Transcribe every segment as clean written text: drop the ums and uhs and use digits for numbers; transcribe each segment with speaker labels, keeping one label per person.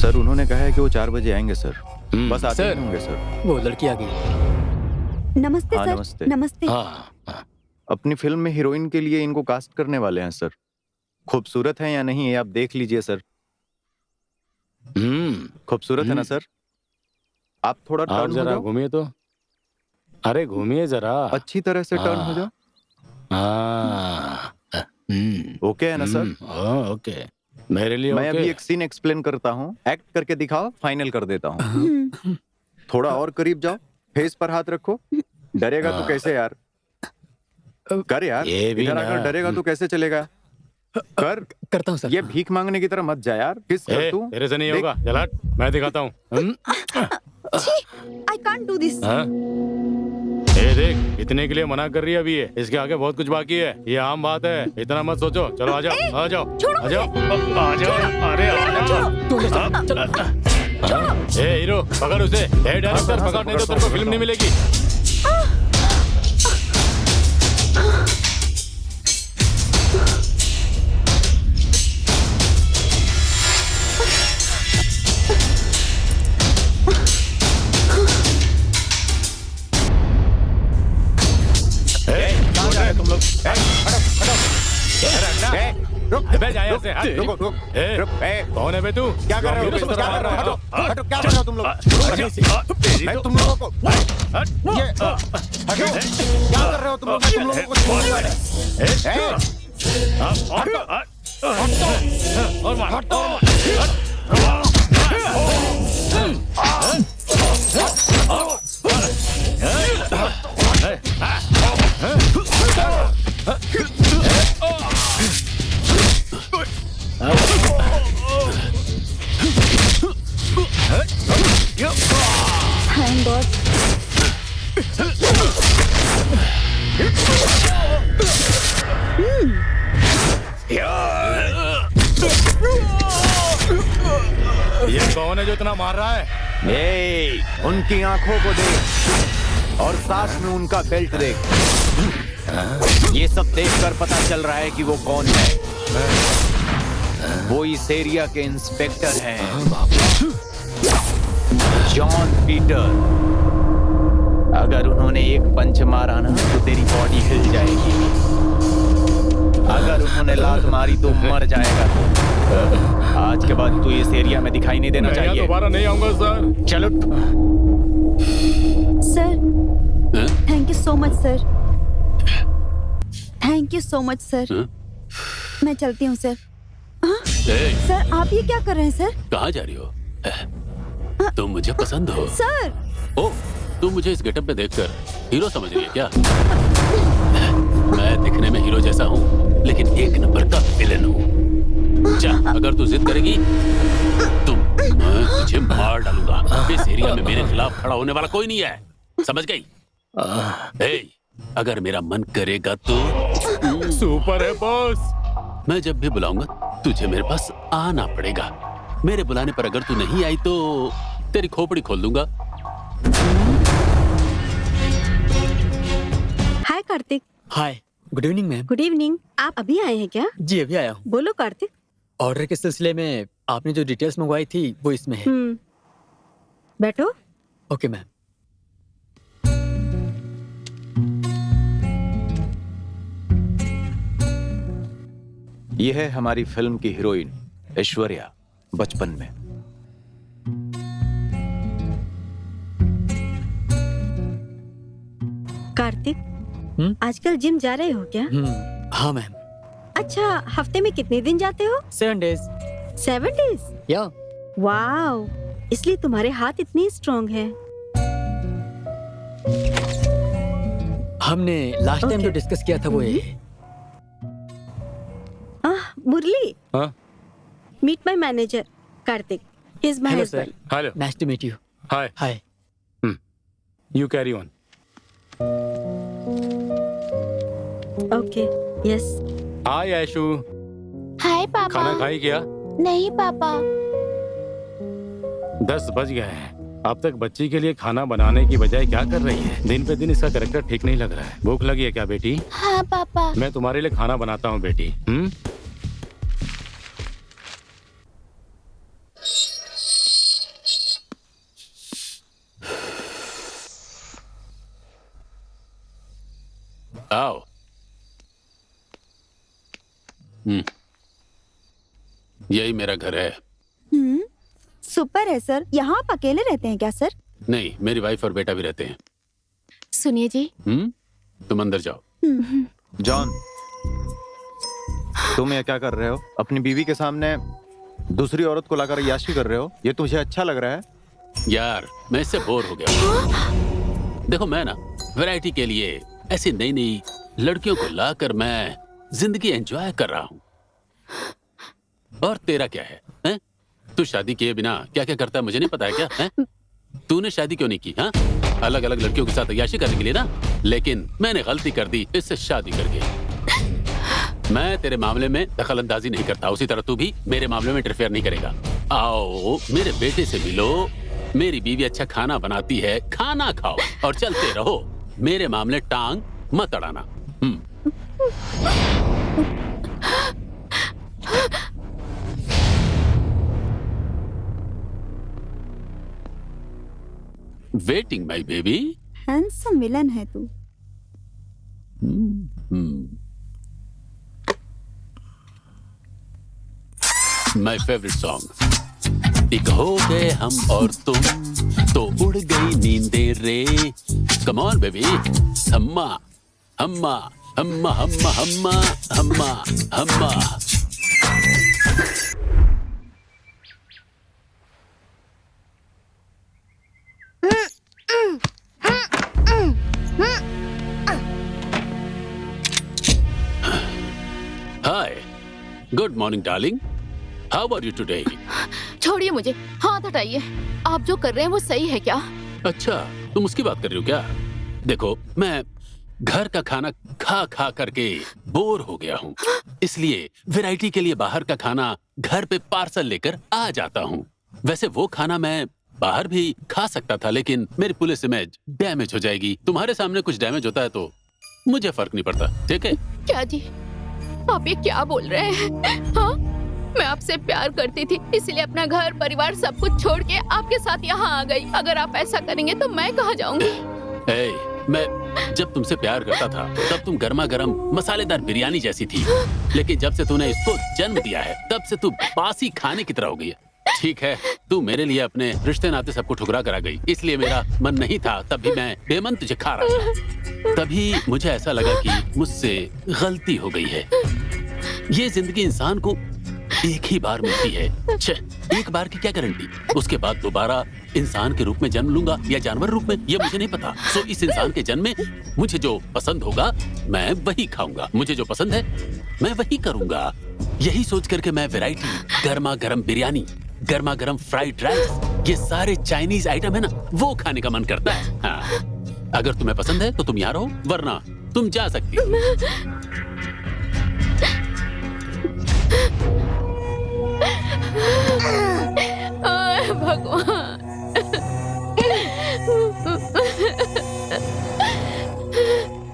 Speaker 1: Sir उन्होंने कहा है कि वो 4 बजे आएंगे सर। बस आते
Speaker 2: सर।
Speaker 1: ही होंगे सर।
Speaker 2: वो लड़की आ गई।
Speaker 3: नमस्ते
Speaker 1: हाँ,
Speaker 3: सर।
Speaker 1: नमस्ते।
Speaker 3: नमस्ते।
Speaker 2: हाँ
Speaker 1: अपनी फिल्म में हीरोइन के लिए इनको कास्ट करने वाले हैं सर। खूबसूरत है या नहीं ये आप देख लीजिए सर। खूबसूरत है ना सर? आप थोड़ा
Speaker 4: आप
Speaker 1: टर्न हो
Speaker 4: जरा
Speaker 1: जाओ।
Speaker 4: घूमिए तो। अरे घूमिए जरा।
Speaker 1: अच्छी तरह से टर्न हो जाओ।
Speaker 4: हाँ।
Speaker 1: ओके है ना सर?
Speaker 4: ओके। मेरे लिए
Speaker 1: मैं
Speaker 4: ओके।
Speaker 1: अभी एक सीन एक्सप्लेन करता हूँ, एक्ट करके दिखाओ, फाइनल कर देता हूँ। थोड़ा और करीब जाओ, फेस पर हाथ रखो। डरेगा तो कैसे यार? कर यार।
Speaker 4: ये भी
Speaker 1: इधर
Speaker 4: ना।
Speaker 1: आकर डरेगा तो कैसे चलेगा? कर।
Speaker 2: करता हूँ सर।
Speaker 1: ये भीख मांगने की तरह मत जा यार। किस कर
Speaker 4: ए,
Speaker 1: तू।
Speaker 4: तेरे से नहीं
Speaker 1: देख।
Speaker 4: होगा। चल हट, मैं दिखाता हूँ।
Speaker 3: I can't do this.
Speaker 4: हाँ? ए देख, इतने के लिए मना कर रही है अभी ये। इसके आगे बहुत कुछ बाकी है। ये आम बात है, इतना मत सोचो। चलो आ जाओ, आ जाओ,
Speaker 3: छोड़ो
Speaker 4: आ जाओ, आ जाओ। अरे आ जाओ। ए हीरो, पकड़ उसे। ए डायरेक्टर, पकड़, नहीं तो तेरे को फिल्म नहीं मिलेगी।
Speaker 1: तुम लोग रुक।
Speaker 4: बे जा यहाँ से, हट।
Speaker 1: रुको रुक।
Speaker 4: ए,
Speaker 1: रुक।
Speaker 4: कौन है बे तू?
Speaker 1: क्या कर रहे हो?
Speaker 4: मेरे
Speaker 1: क्या
Speaker 4: तरफ
Speaker 1: कर
Speaker 4: मार
Speaker 1: रहे
Speaker 4: रहा है
Speaker 1: हो?
Speaker 4: तो?
Speaker 1: हटो, क्या कर रहे हो तुम लोग? मैं तुम लोगों को ये हटो। क्या कर रहे हो तुम लोग? मैं तुम लोगों को छोड़ने वाला है।
Speaker 4: और मार।
Speaker 1: हटो।
Speaker 3: Thank God.
Speaker 4: ये कौन है जो इतना मार रहा है?
Speaker 1: ए, उनकी आंखों को देख और साथ में उनका बेल्ट देख। ये सब देखकर पता चल रहा है कि वो कौन है। वो इस एरिया के इंस्पेक्टर हैं, जॉन पीटर। अगर उन्होंने एक पंच मारा ना तो तेरी बॉडी हिल जाएगी। अगर उन्होंने लात मारी तो मर जाएगा तू। आज के बाद तू इस एरिया में दिखाई नहीं देना
Speaker 4: मैं यहाँ
Speaker 1: चाहिए।
Speaker 4: दोबारा नहीं आऊंगा सर।
Speaker 1: चलो।
Speaker 3: Sir thank you so much sir. Thank you so much sir. मैं चलती हूँ सर। सर आप ये क्या कर रहे हैं सर?
Speaker 5: कहाँ जा रही हो? तुम मुझे पसंद हो।
Speaker 3: सर
Speaker 5: ओ, तुम मुझे इस गेटअप में देखकर हीरो समझ रही है क्या? मैं दिखने में हीरो जैसा हूँ, लेकिन एक नंबर का विलेन हूँ। जा, अगर तू जिद करेगी तो मैं तुझे मार डालूंगा। इस एरिया में मेरे खिलाफ खड़ा होने वाला कोई नहीं है, समझ गई? ए, अगर मेरा मन करेगा तो
Speaker 4: सुपर है बॉस।
Speaker 5: मैं जब भी बुलाऊंगा तुझे मेरे पास आना पड़ेगा। मेरे बुलाने पर अगर तू नहीं आई तो तेरी खोपड़ी खोल दूंगा।
Speaker 3: Hi Kartik.
Speaker 2: Hi, good evening ma'am.
Speaker 3: Good evening. आप अभी आए हैं क्या?
Speaker 2: जी अभी आया हूँ।
Speaker 3: बोलो कार्तिक।
Speaker 2: ऑर्डर के सिलसिले में आपने जो डिटेल्स मंगवाई थी वो इसमें है।
Speaker 3: बैठो।
Speaker 2: Okay ma'am.
Speaker 1: यह है हमारी फिल्म की हीरोइन ऐश्वर्या बचपन में।
Speaker 3: कार्तिक आजकल जिम जा रहे हो क्या?
Speaker 2: हाँ मैम।
Speaker 3: अच्छा, हफ्ते में कितने दिन जाते हो?
Speaker 2: 7 days।
Speaker 3: 7 days?
Speaker 2: या
Speaker 3: वाओ, इसलिए तुम्हारे हाथ इतने स्ट्रॉन्ग हैं।
Speaker 2: हमने लास्ट टाइम जो डिस्कस किया था वो ये।
Speaker 3: मुरली,
Speaker 4: हाँ?
Speaker 3: Meet my manager Kartik. He is my
Speaker 2: hello sir.
Speaker 3: Husband.
Speaker 4: Hello.
Speaker 2: Nice to meet you.
Speaker 4: Hi.
Speaker 2: Hi.
Speaker 4: You carry on.
Speaker 3: Okay, yes.
Speaker 4: Hi Aishu,
Speaker 6: hi पापा।
Speaker 4: खाना खाई क्या?
Speaker 6: नहीं पापा।
Speaker 4: 10 बज गए हैं। अब तक बच्ची के लिए खाना बनाने की बजाय क्या कर रही है? दिन पे दिन इसका कैरेक्टर ठीक नहीं लग रहा है। भूख लगी है क्या बेटी?
Speaker 6: हाँ पापा।
Speaker 4: मैं तुम्हारे लिए खाना बनाता हूँ बेटी।
Speaker 5: यही मेरा घर है।
Speaker 3: सुपर है सर। यहाँ आप अकेले रहते हैं क्या सर?
Speaker 5: नहीं, मेरी वाइफ और बेटा भी रहते हैं।
Speaker 6: सुनिए जी।
Speaker 5: तुम अंदर जाओ।
Speaker 1: जॉन, तुम ये क्या कर रहे हो? अपनी बीवी के सामने दूसरी औरत को लाकर याशी कर रहे हो? ये तुझे अच्छा लग रहा है?
Speaker 5: यार, मैं इससे बोर हो गया हूँ। देखो, मैं ना वैरायटी के लिए ऐसी नई नई लड़कियों को लाकर मैं जिंदगी एंजॉय कर रहा हूँ। और तेरा क्या है, हैं? तू शादी किए बिना क्या क्या करता है मुझे नहीं पता है क्या? हैं? तूने शादी क्यों नहीं की? हाँ, अलग अलग लड़कियों के साथ अय्याशी करने के लिए ना। लेकिन मैंने गलती कर दी इससे शादी करके। मैं तेरे मामले में दखल अंदाजी नहीं करता, उसी तरह तू भी मेरे मामले में इंटरफेयर नहीं करेगा। आओ, मेरे बेटे से मिलो। मेरी बीवी अच्छा खाना बनाती है, खाना खाओ और चलते रहो। मेरे मामले टांग मत अड़ाना। Waiting my baby.
Speaker 3: Handsome villain है तू।
Speaker 5: My favourite song. एक हो गए हम और तुम तो उड़ गई नींदें रे। Come on baby. हम्मा हम्मा हम्मा हम्मा हम्मा हम्मा हम्मा। Hi, good morning darling. How are you today?
Speaker 6: छोड़िए मुझे, हाथ हटाइए। आप जो कर रहे हैं वो सही है क्या?
Speaker 5: अच्छा, तुम उसकी बात कर रही हो क्या? देखो, मैं घर का खाना खा खा करके बोर हो गया हूँ, इसलिए वैरायटी के लिए बाहर का खाना घर पे पार्सल लेकर आ जाता हूँ। वैसे वो खाना मैं बाहर भी खा सकता था, लेकिन मेरी पुलिस इमेज डैमेज हो जाएगी। तुम्हारे सामने कुछ डैमेज होता है तो मुझे फर्क नहीं पड़ता, ठीक है?
Speaker 6: क्या जी, आप ये क्या बोल रहे हैं? हाँ, मैं आपसे प्यार करती थी, इसलिए अपना घर परिवार सब कुछ छोड़ के आपके साथ यहाँ आ गई। अगर आप ऐसा करेंगे तो मैं कहाँ जाऊंगी?
Speaker 5: मैं जब तुमसे प्यार करता था तब तुम गर्मा गर्म मसालेदार बिरयानी जैसी थी, लेकिन जब से तूने इसको जन्म दिया है तब से तू बासी खाने की तरह हो गई है। ठीक है, तू मेरे लिए अपने रिश्ते नाते सबको ठुकरा कर आ गई, इसलिए मेरा मन नहीं था, तब भी मैं बेमन तुझे खा रहा था। तभी मुझे ऐसा लगा कि मुझसे गलती हो गई है। ये जिंदगी इंसान को एक ही बार मिलती है। एक बार की क्या गारंटी, उसके बाद दोबारा इंसान के रूप में जन्म लूंगा या जानवर रूप में, ये मुझे नहीं पता। सो इस इंसान के जन्म में मुझे जो पसंद होगा मैं वही खाऊंगा, मुझे जो पसंद है मैं वही करूंगा। यही सोच करके मैं वैरायटी, गर्मा गर्म बिरयानी, गर्मा गर्म फ्राइड राइस, ये सारे चाइनीज आइटम है ना, वो खाने का मन करता है। हाँ, अगर तुम्हें पसंद है तो तुम यहाँ रहो, वरना तुम जा सकती हो।
Speaker 6: भगवान।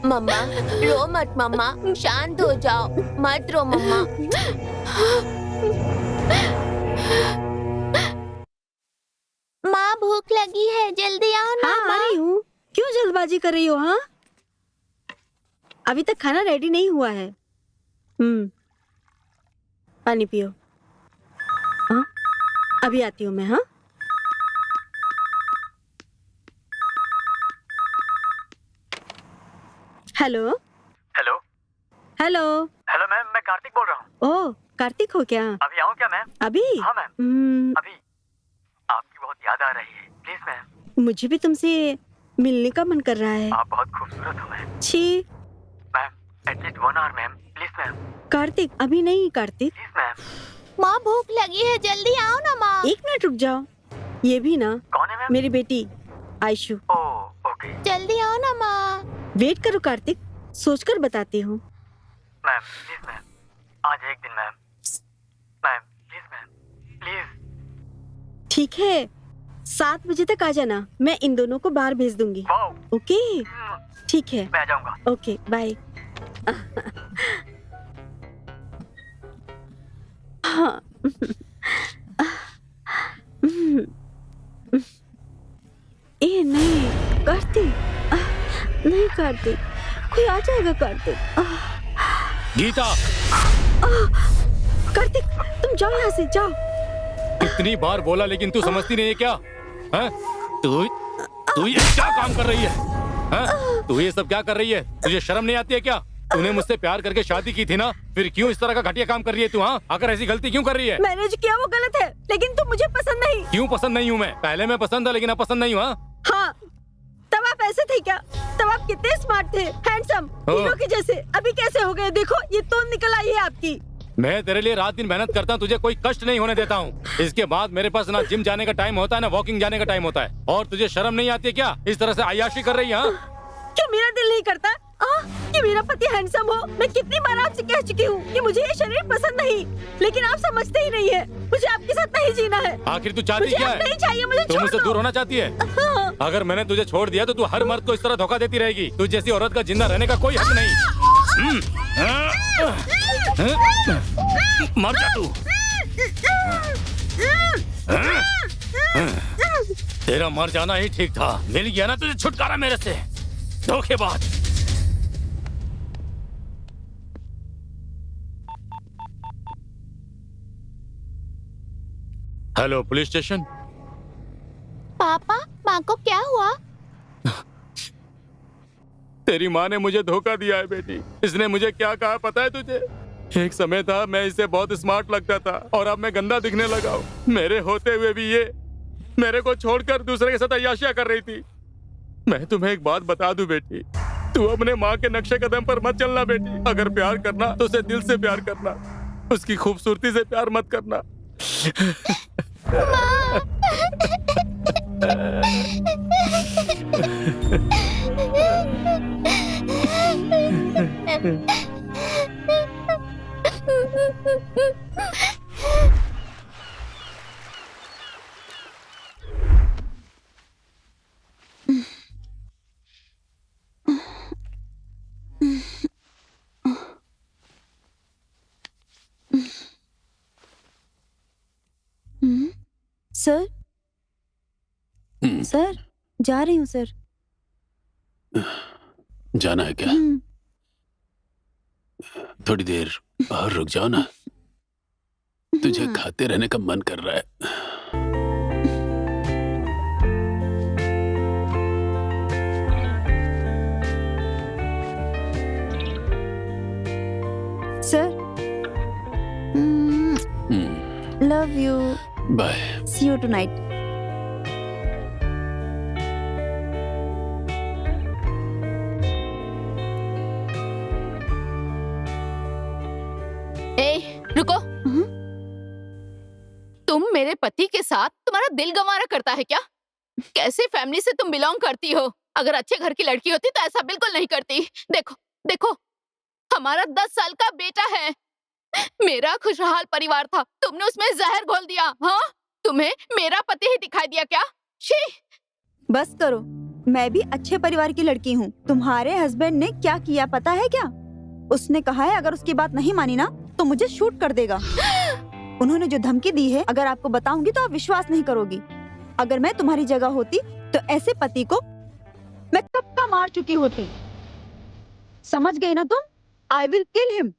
Speaker 7: मम्मा, रो मत मम्मा, शांत हो जाओ, मत रो मम्मा। माँ, भूख लगी है, जल्दी आओ ना।
Speaker 3: हाँ, आ रही हूँ। क्यों जल्दबाजी कर रही हो? हाँ, अभी तक खाना रेडी नहीं हुआ है। पानी पियो। हाँ, अभी आती हूँ मैं। हाँ, hello
Speaker 8: hello
Speaker 3: hello
Speaker 8: hello ma'am, मैं कार्तिक बोल रहा हूँ।
Speaker 3: ओह, कार्तिक हो क्या?
Speaker 8: अभी आऊँ क्या मैम?
Speaker 3: अभी?
Speaker 8: हाँ मैम, अभी। आपकी बहुत याद आ रही है, प्लीज मैम।
Speaker 3: मुझे भी तुमसे मिलने का मन कर रहा है।
Speaker 8: आप बहुत खूबसूरत हो मैम।
Speaker 3: छी
Speaker 8: ma'am, at least 1 hour ma'am, please ma'am.
Speaker 3: Kartik, अभी नहीं कार्तिक।
Speaker 8: Please ma'am.
Speaker 7: माँ, भूख लगी है, जल्दी आओ ना माँ।
Speaker 3: 1 मिनट रुक जाओ। ये भी ना,
Speaker 8: कौन है मैम?
Speaker 3: मेरी बेटी आयशु।
Speaker 8: ओह, ओके
Speaker 7: जल्दी आओ ना माँ।
Speaker 3: वेट करो कार्तिक, सोचकर बताती हूँ।
Speaker 8: मैम, प्लीज मैम, आज एक दिन ma'am. Ma'am, please ma'am, please.
Speaker 3: ठीक है, 7 बजे तक आ जाना, मैं इन दोनों को बाहर भेज दूंगी।
Speaker 8: वाओ,
Speaker 3: ओके, ठीक है,
Speaker 8: मैं आ जाऊंगा।
Speaker 3: Okay, bye. हाँ। ए नहीं कार्तिक, नहीं कार्तिक, कोई आ जाएगा कार्तिक।
Speaker 4: गीता,
Speaker 3: कार्तिक तुम जाओ यहाँ से, जाओ।
Speaker 4: कितनी बार बोला लेकिन तू समझती नहीं है क्या? हैं? तू ये क्या काम कर रही है? हैं? तू ये सब क्या कर रही है? तुझे शर्म नहीं आती है क्या? तूने मुझसे प्यार करके शादी की थी ना, फिर क्यों इस तरह का घटिया काम कर रही है तू? हाँ, आकर ऐसी गलती क्यों कर रही है?
Speaker 3: मैंने जो किया वो गलत है, लेकिन तुम मुझे पसंद नहीं।
Speaker 4: क्यों पसंद नहीं हूँ मैं? पहले मैं पसंद था लेकिन अब पसंद नहीं हूँ।
Speaker 3: हाँ, तब आप ऐसे थे क्या? तब आप कितने स्मार्ट थे, हैंडसम, हीरो के जैसे। अभी कैसे हो गए? देखो ये तोंद निकल आई है आपकी।
Speaker 4: मैं तेरे लिए रात दिन मेहनत करता हूँ, तुझे कोई कष्ट नहीं होने देता हूँ। इसके बाद मेरे पास ना जिम जाने का टाइम होता है ना वॉकिंग जाने का टाइम होता है। और तुझे शर्म नहीं आती है क्या इस तरह से अय्याशी कर रही है?
Speaker 3: क्या मेरा दिल नहीं करता कि मेरा पति हैंडसम हो? मैं कितनी बार आपसे कह चुकी हूँ कि मुझे ये शरीर पसंद नहीं, लेकिन आप समझते ही नहीं है। मुझे आपके साथ नहीं जीना है।
Speaker 4: आखिर तू चाहती क्या है?
Speaker 3: नहीं चाहिए मुझे,
Speaker 4: तू मुझसे दूर होना चाहती है?
Speaker 3: हाँ।
Speaker 4: अगर मैंने तुझे छोड़ दिया तो तू हर मर्द को इस तरह धोखा देती रहेगी। तुझ जैसी औरत का जिंदा रहने का कोई हक नहीं। मर जा तू। तेरा मर जाना ही ठीक था। मिल गया ना तुझे छुटकारा मेरे से, धोखेबाज। Hello, police station.
Speaker 6: पापा, माँ को क्या हुआ?
Speaker 4: तेरी माँ ने मुझे धोखा दिया है बेटी। इसने मुझे क्या कहा पता है तुझे? एक समय था मैं इसे बहुत स्मार्ट लगता था और अब मैं गंदा दिखने लगा हूँ। मेरे होते हुए भी ये मेरे को छोड़कर दूसरे के साथ अय्याशियां कर रही थी। मैं तुम्हें एक बात बता दूं बेटी, तू अपने माँ के नक्शे कदम पर मत चलना बेटी। अगर प्यार करना तो उसे दिल से प्यार करना, उसकी खूबसूरती से प्यार मत करना।
Speaker 3: सर, सर जा रही हूँ सर।
Speaker 5: जाना है क्या? थोड़ी देर और रुक जाओ ना, तुझे खाते रहने का मन कर रहा है।
Speaker 3: Sir, love you,
Speaker 5: bye.
Speaker 3: See you tonight.
Speaker 6: रुको। तुम मेरे पति के साथ तुम्हारा दिल गंवारा करता है क्या? कैसे फैमिली से तुम बिलोंग करती हो? अगर अच्छे घर की लड़की होती तो ऐसा बिल्कुल नहीं करती। देखो देखो, हमारा 10 साल का बेटा है। मेरा खुशहाल परिवार था, तुमने उसमें जहर घोल दिया। हाँ, तुम्हें मेरा पति ही दिखाई दिया क्या? शी!
Speaker 3: बस करो, मैं भी अच्छे परिवार की लड़की हूँ। तुम्हारे हस्बैंड ने क्या किया पता है क्या? उसने कहा है अगर उसकी बात नहीं मानी ना तो मुझे शूट कर देगा। उन्होंने जो धमकी दी है, अगर आपको बताऊंगी तो आप विश्वास नहीं करोगी। अगर मैं तुम्हारी जगह होती तो ऐसे पति को मैं कब का मार चुकी होती। समझ गई ना तुम? I will kill him.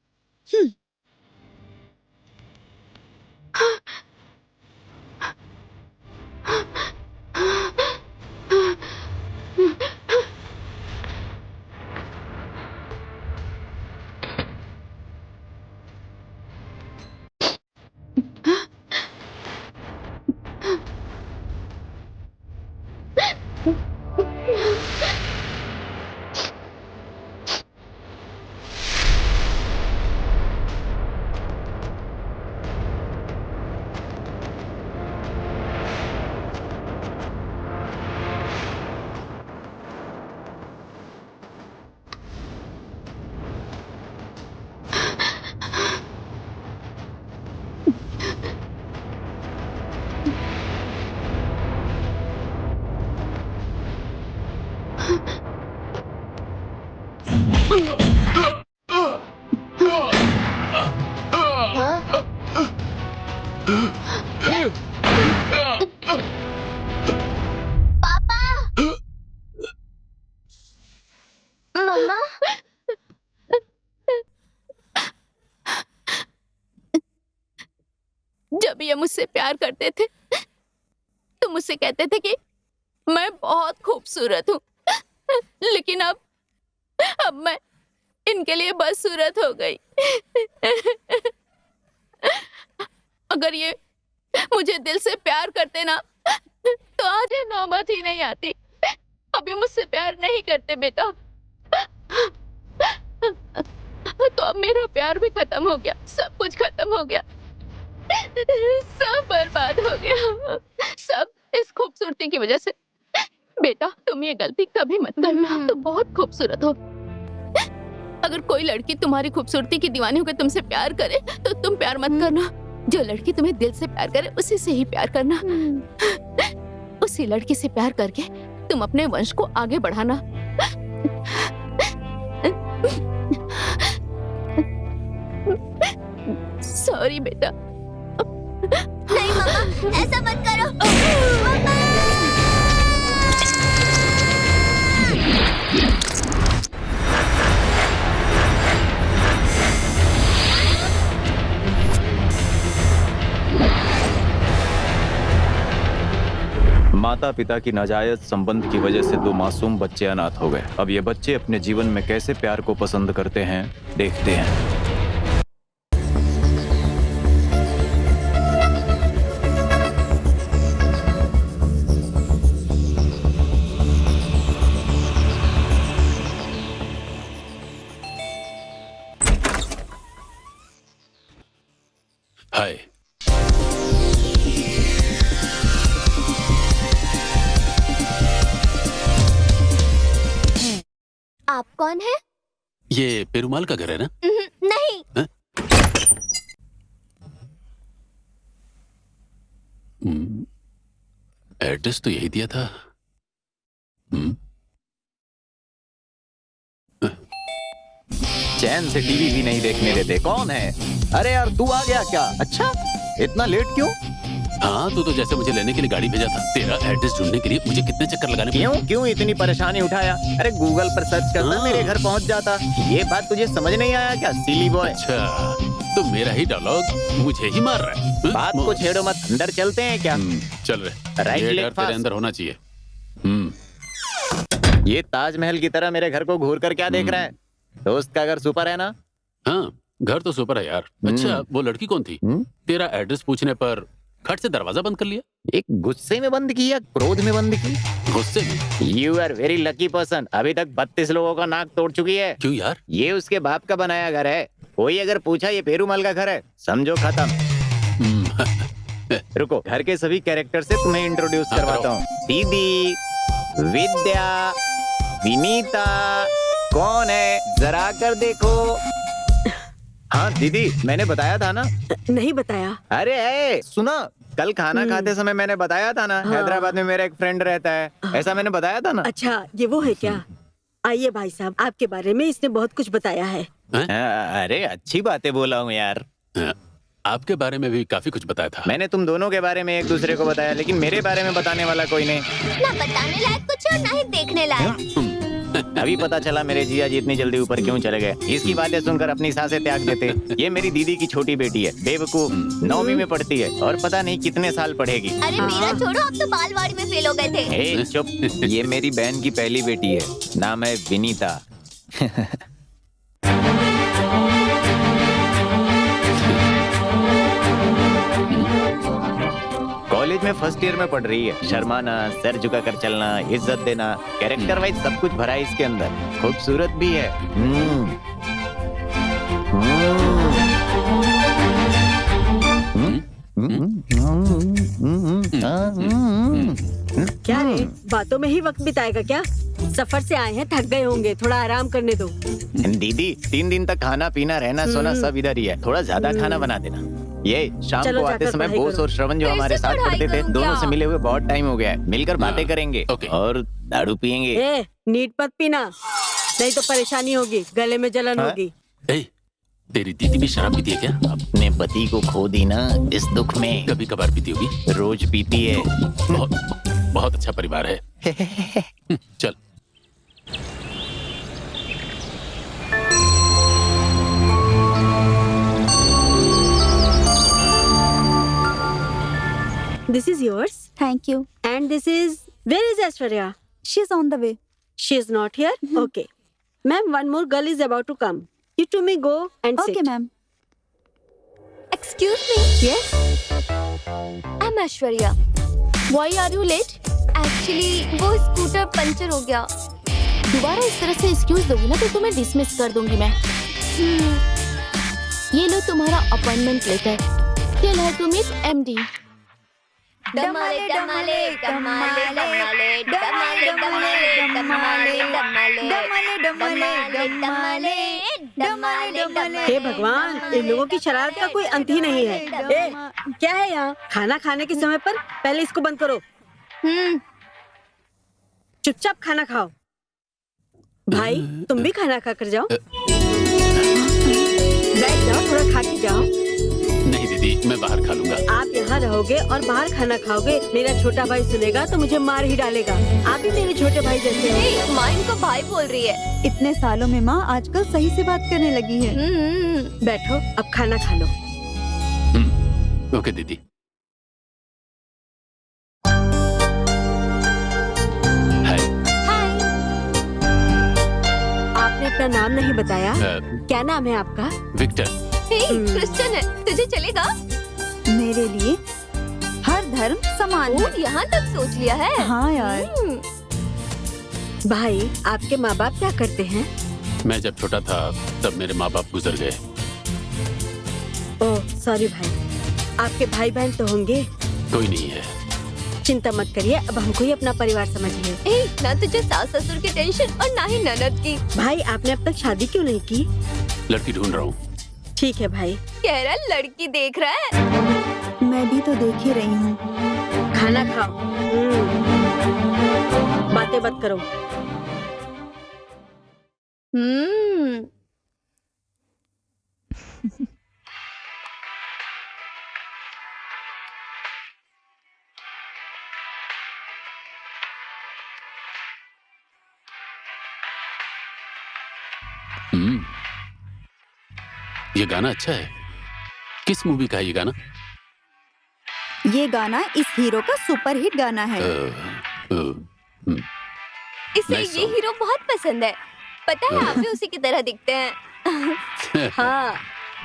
Speaker 6: जब ये मुझसे प्यार करते थे तो मुझसे कहते थे कि मैं बहुत खूबसूरत हूँ, लेकिन अब मैं इनके लिए बदसूरत हो गई। अगर ये मुझे दिल से प्यार करते ना तो आज ये नौबत ही नहीं आती। अभी मुझसे प्यार नहीं करते बेटा, तो अब मेरा प्यार भी खत्म हो गया, सब कुछ खत्म हो गया, सब बर्बाद हो गया, सब इस खूबसूरती की वजह से। बेटा तुम ये गलती कभी मत करना, तुम बहुत खूबसूरत हो। अगर कोई लड़की तुम्हारी खूबसूरती की दीवानी होकर तुमसे प्यार करे तो तुम प्यार मत करना। जो लड़की तुम्हें दिल से प्यार करे उसी से ही प्यार करना। उसी लड़की से प्यार करके तुम अपने वंश को आगे बढ़ाना। सॉरी बेटा।
Speaker 7: नहीं मम्मा, ऐसा मत करो। मम्मा!
Speaker 1: माता पिता की नाजायज संबंध की वजह से 2 मासूम बच्चे अनाथ हो गए। अब ये बच्चे अपने जीवन में कैसे प्यार को पसंद करते हैं, देखते हैं।
Speaker 5: हाय,
Speaker 7: आप कौन है?
Speaker 5: ये पेरुमाल का घर है ना?
Speaker 7: नहीं।
Speaker 5: एड्रेस तो यही दिया था।
Speaker 1: चैन से टीवी भी नहीं देखने देते। कौन है? अरे यार तू आ गया क्या? अच्छा इतना लेट क्यों?
Speaker 5: हाँ, तू तो जैसे मुझे लेने के लिए गाड़ी भेजा था। तेरा एड्रेस ढूंढने के लिए मुझे कितने चक्कर लगाने पड़े?
Speaker 1: क्यों इतनी परेशानी उठाया? अरे गूगल पर सर्च करता मेरे घर पहुंच जाता। ये बात तुझे समझ नहीं आया क्या सिली बॉय?
Speaker 5: अच्छा, तो मेरा ही डायलॉग मुझे ही मार रहा है।
Speaker 1: बात को छेड़ो मत, अंदर चलते हैं क्या?
Speaker 5: चल रहे।
Speaker 1: राइट
Speaker 5: ये
Speaker 1: लेग
Speaker 5: डर तेरे
Speaker 1: फास्ट।
Speaker 5: अंदर होना चाहिए।
Speaker 1: ये ताजमहल की तरह मेरे घर को घूर कर क्या देख रहा है? दोस्त का घर सुपर है ना?
Speaker 5: हाँ, घर तो सुपर है यार। अच्छा, वो लड़की कौन थी? तेरा एड्रेस पूछने पर खट से दरवाजा बंद कर लिया।
Speaker 1: एक गुस्से में बंद किया, क्रोध में बंद की?
Speaker 5: गुस्से में?
Speaker 1: You are very lucky person. अभी तक 32 लोगों का नाक तोड़ चुकी है।
Speaker 5: क्यों यार?
Speaker 1: ये उसके बाप का बनाया घर है। कोई अगर पूछा ये पेरूमल का घर है, समझो खत्म। रुको, घर के सभी कैरेक्टर से तुम्हें इंट्रोड्यूस करवाता हूँ। दीदी, विद्या, विनीता, कौन है जरा कर देखो। हाँ दीदी, मैंने बताया था ना?
Speaker 9: नहीं बताया।
Speaker 1: अरे सुना, कल खाना खाते समय मैंने बताया था ना, हैदराबाद में मेरा एक फ्रेंड रहता है। ऐसा मैंने बताया था ना?
Speaker 9: अच्छा, ये वो है क्या? आइए भाई साहब, आपके बारे में इसने बहुत कुछ बताया है।
Speaker 1: अरे अच्छी बातें बोला हूँ यार।
Speaker 5: आपके बारे में भी काफी कुछ बताया था।
Speaker 1: मैंने तुम दोनों के बारे में एक दूसरे को बताया, लेकिन मेरे बारे में बताने वाला कोई नहीं।
Speaker 7: ना बताने लायक कुछ और ना ही देखने लायक।
Speaker 1: अभी पता चला मेरे जिया जी इतनी जल्दी ऊपर क्यों चले गए। इसकी बातें सुनकर अपनी सांसें त्याग देते। ये मेरी दीदी की छोटी बेटी है, बेवकूफ, 9वीं में पढ़ती है और पता नहीं कितने साल पढ़ेगी।
Speaker 7: अरे मेरा छोड़ो, अब तो बालवाड़ी में फेल हो गए थे।
Speaker 1: ए, चुप। ये मेरी बहन की पहली बेटी है, नाम है विनीता। कॉलेज में फर्स्ट ईयर में पढ़ रही है। शर्माना, सर झुका कर चलना, इज्जत देना, कैरेक्टर वाइज सब कुछ भरा है इसके अंदर। खूबसूरत भी है।
Speaker 9: क्या रे, बातों में ही वक्त बिताएगा क्या? सफर से आए हैं, थक गए होंगे, थोड़ा आराम करने दो।
Speaker 1: दीदी 3 दिन तक खाना पीना रहना सोना सब इधर ही है। थोड़ा ज्यादा खाना बना देना। ये शाम
Speaker 9: चलो
Speaker 1: को आते
Speaker 9: जाकर
Speaker 1: समय
Speaker 9: पढ़ाई
Speaker 1: बोस
Speaker 9: करो।
Speaker 1: और श्रवण जो हमारे साथ पढ़ते थे, दोनों से मिले हुए बहुत टाइम हो गया है। मिलकर बातें करेंगे और दारू पियेंगे।
Speaker 9: ए, नीट मत पीना, नहीं तो परेशानी होगी, गले में जलन होगी।
Speaker 5: तेरी दीदी भी शराब पीती है क्या?
Speaker 1: अपने पति को खो दी ना इस दुख में।
Speaker 5: कभी कभार पीती होगी।
Speaker 1: रोज पीती है।
Speaker 5: बहुत अच्छा परिवार है। चल।
Speaker 9: This is yours.
Speaker 3: Thank you.
Speaker 9: And this is, where is Aishwarya?
Speaker 3: She is on the way.
Speaker 9: She is not here? Okay. Ma'am, one more girl is about to come. You two may go and sit.
Speaker 3: Okay ma'am.
Speaker 7: Excuse me.
Speaker 9: Yes?
Speaker 7: I'm Aishwarya.
Speaker 6: Why are you late?
Speaker 7: Actually, वो scooter puncture हो गया.
Speaker 6: दोबारा इस तरह say excuse दोगी ना तो तुम्हें डिसमिस कर दूंगी मैं. ये लो तुम्हारा appointment letter. Tell her to meet MD.
Speaker 7: डमाले डमाले डमाले डमाले डमाले डमाले डमाले डमाले डमाले डमाले डमाले.
Speaker 9: हे भगवान, इन लोगों की शरारत का कोई अंत ही नहीं है. ए, क्या है यहाँ? खाना खाने के समय पर पहले इसको बंद करो. चुपचाप खाना खाओ. भाई, तुम भी खाना खा कर जाओ. बैठ जाओ, थोड़ा खा के जाओ.
Speaker 5: नहीं दीदी, मैं बाहर खा लूंगा.
Speaker 9: आप यहाँ रहोगे और बाहर खाना खाओगे, मेरा छोटा भाई सुनेगा तो मुझे मार ही डालेगा. आप भी मेरे छोटे भाई जैसे हो.
Speaker 7: माँ इनको भाई बोल रही है.
Speaker 3: इतने सालों में माँ आजकल सही से बात करने लगी है.
Speaker 9: बैठो, अब खाना खा लो.
Speaker 5: ओके दीदी.
Speaker 9: आपने अपना नाम नहीं बताया. क्या नाम है आपका?
Speaker 5: विक्टर.
Speaker 7: क्रिश्चियन है, तुझे चलेगा?
Speaker 3: मेरे लिए हर धर्म समान है.
Speaker 7: यहाँ तक सोच लिया है.
Speaker 3: हाँ यार.
Speaker 9: भाई, आपके माँ बाप क्या करते हैं?
Speaker 5: मैं जब छोटा था तब मेरे माँ बाप गुजर गए.
Speaker 9: ओह सॉरी भाई. आपके भाई बहन तो होंगे?
Speaker 5: कोई नहीं है.
Speaker 9: चिंता मत करिए, अब हमको ही अपना परिवार समझिए.
Speaker 7: ना तुझे सास ससुर की टेंशन और ना ही ननद की.
Speaker 9: भाई, आपने अब तक शादी क्यों नहीं की?
Speaker 5: लड़की ढूंढ रहा हूँ.
Speaker 9: ठीक है भाई.
Speaker 7: कह रहा लड़की देख रहा है.
Speaker 3: मैं भी तो देख ही रही हूँ.
Speaker 9: खाना खाओ. बातें मत करो.
Speaker 5: ये गाना अच्छा है. किस मूवी का है ये गाना?
Speaker 3: ये गाना इस हीरो का सुपरहिट गाना है.
Speaker 7: इसे
Speaker 5: Nice
Speaker 7: ये
Speaker 5: song.
Speaker 7: हीरो बहुत पसंद है. पता है आप भी उसी की तरह दिखते हैं.
Speaker 9: हाँ,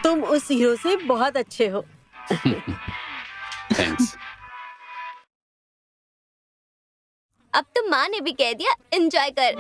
Speaker 9: तुम उस हीरो से बहुत अच्छे हो.
Speaker 5: थैंक्स.
Speaker 7: अब तो माँ ने भी कह दिया एंजॉय कर.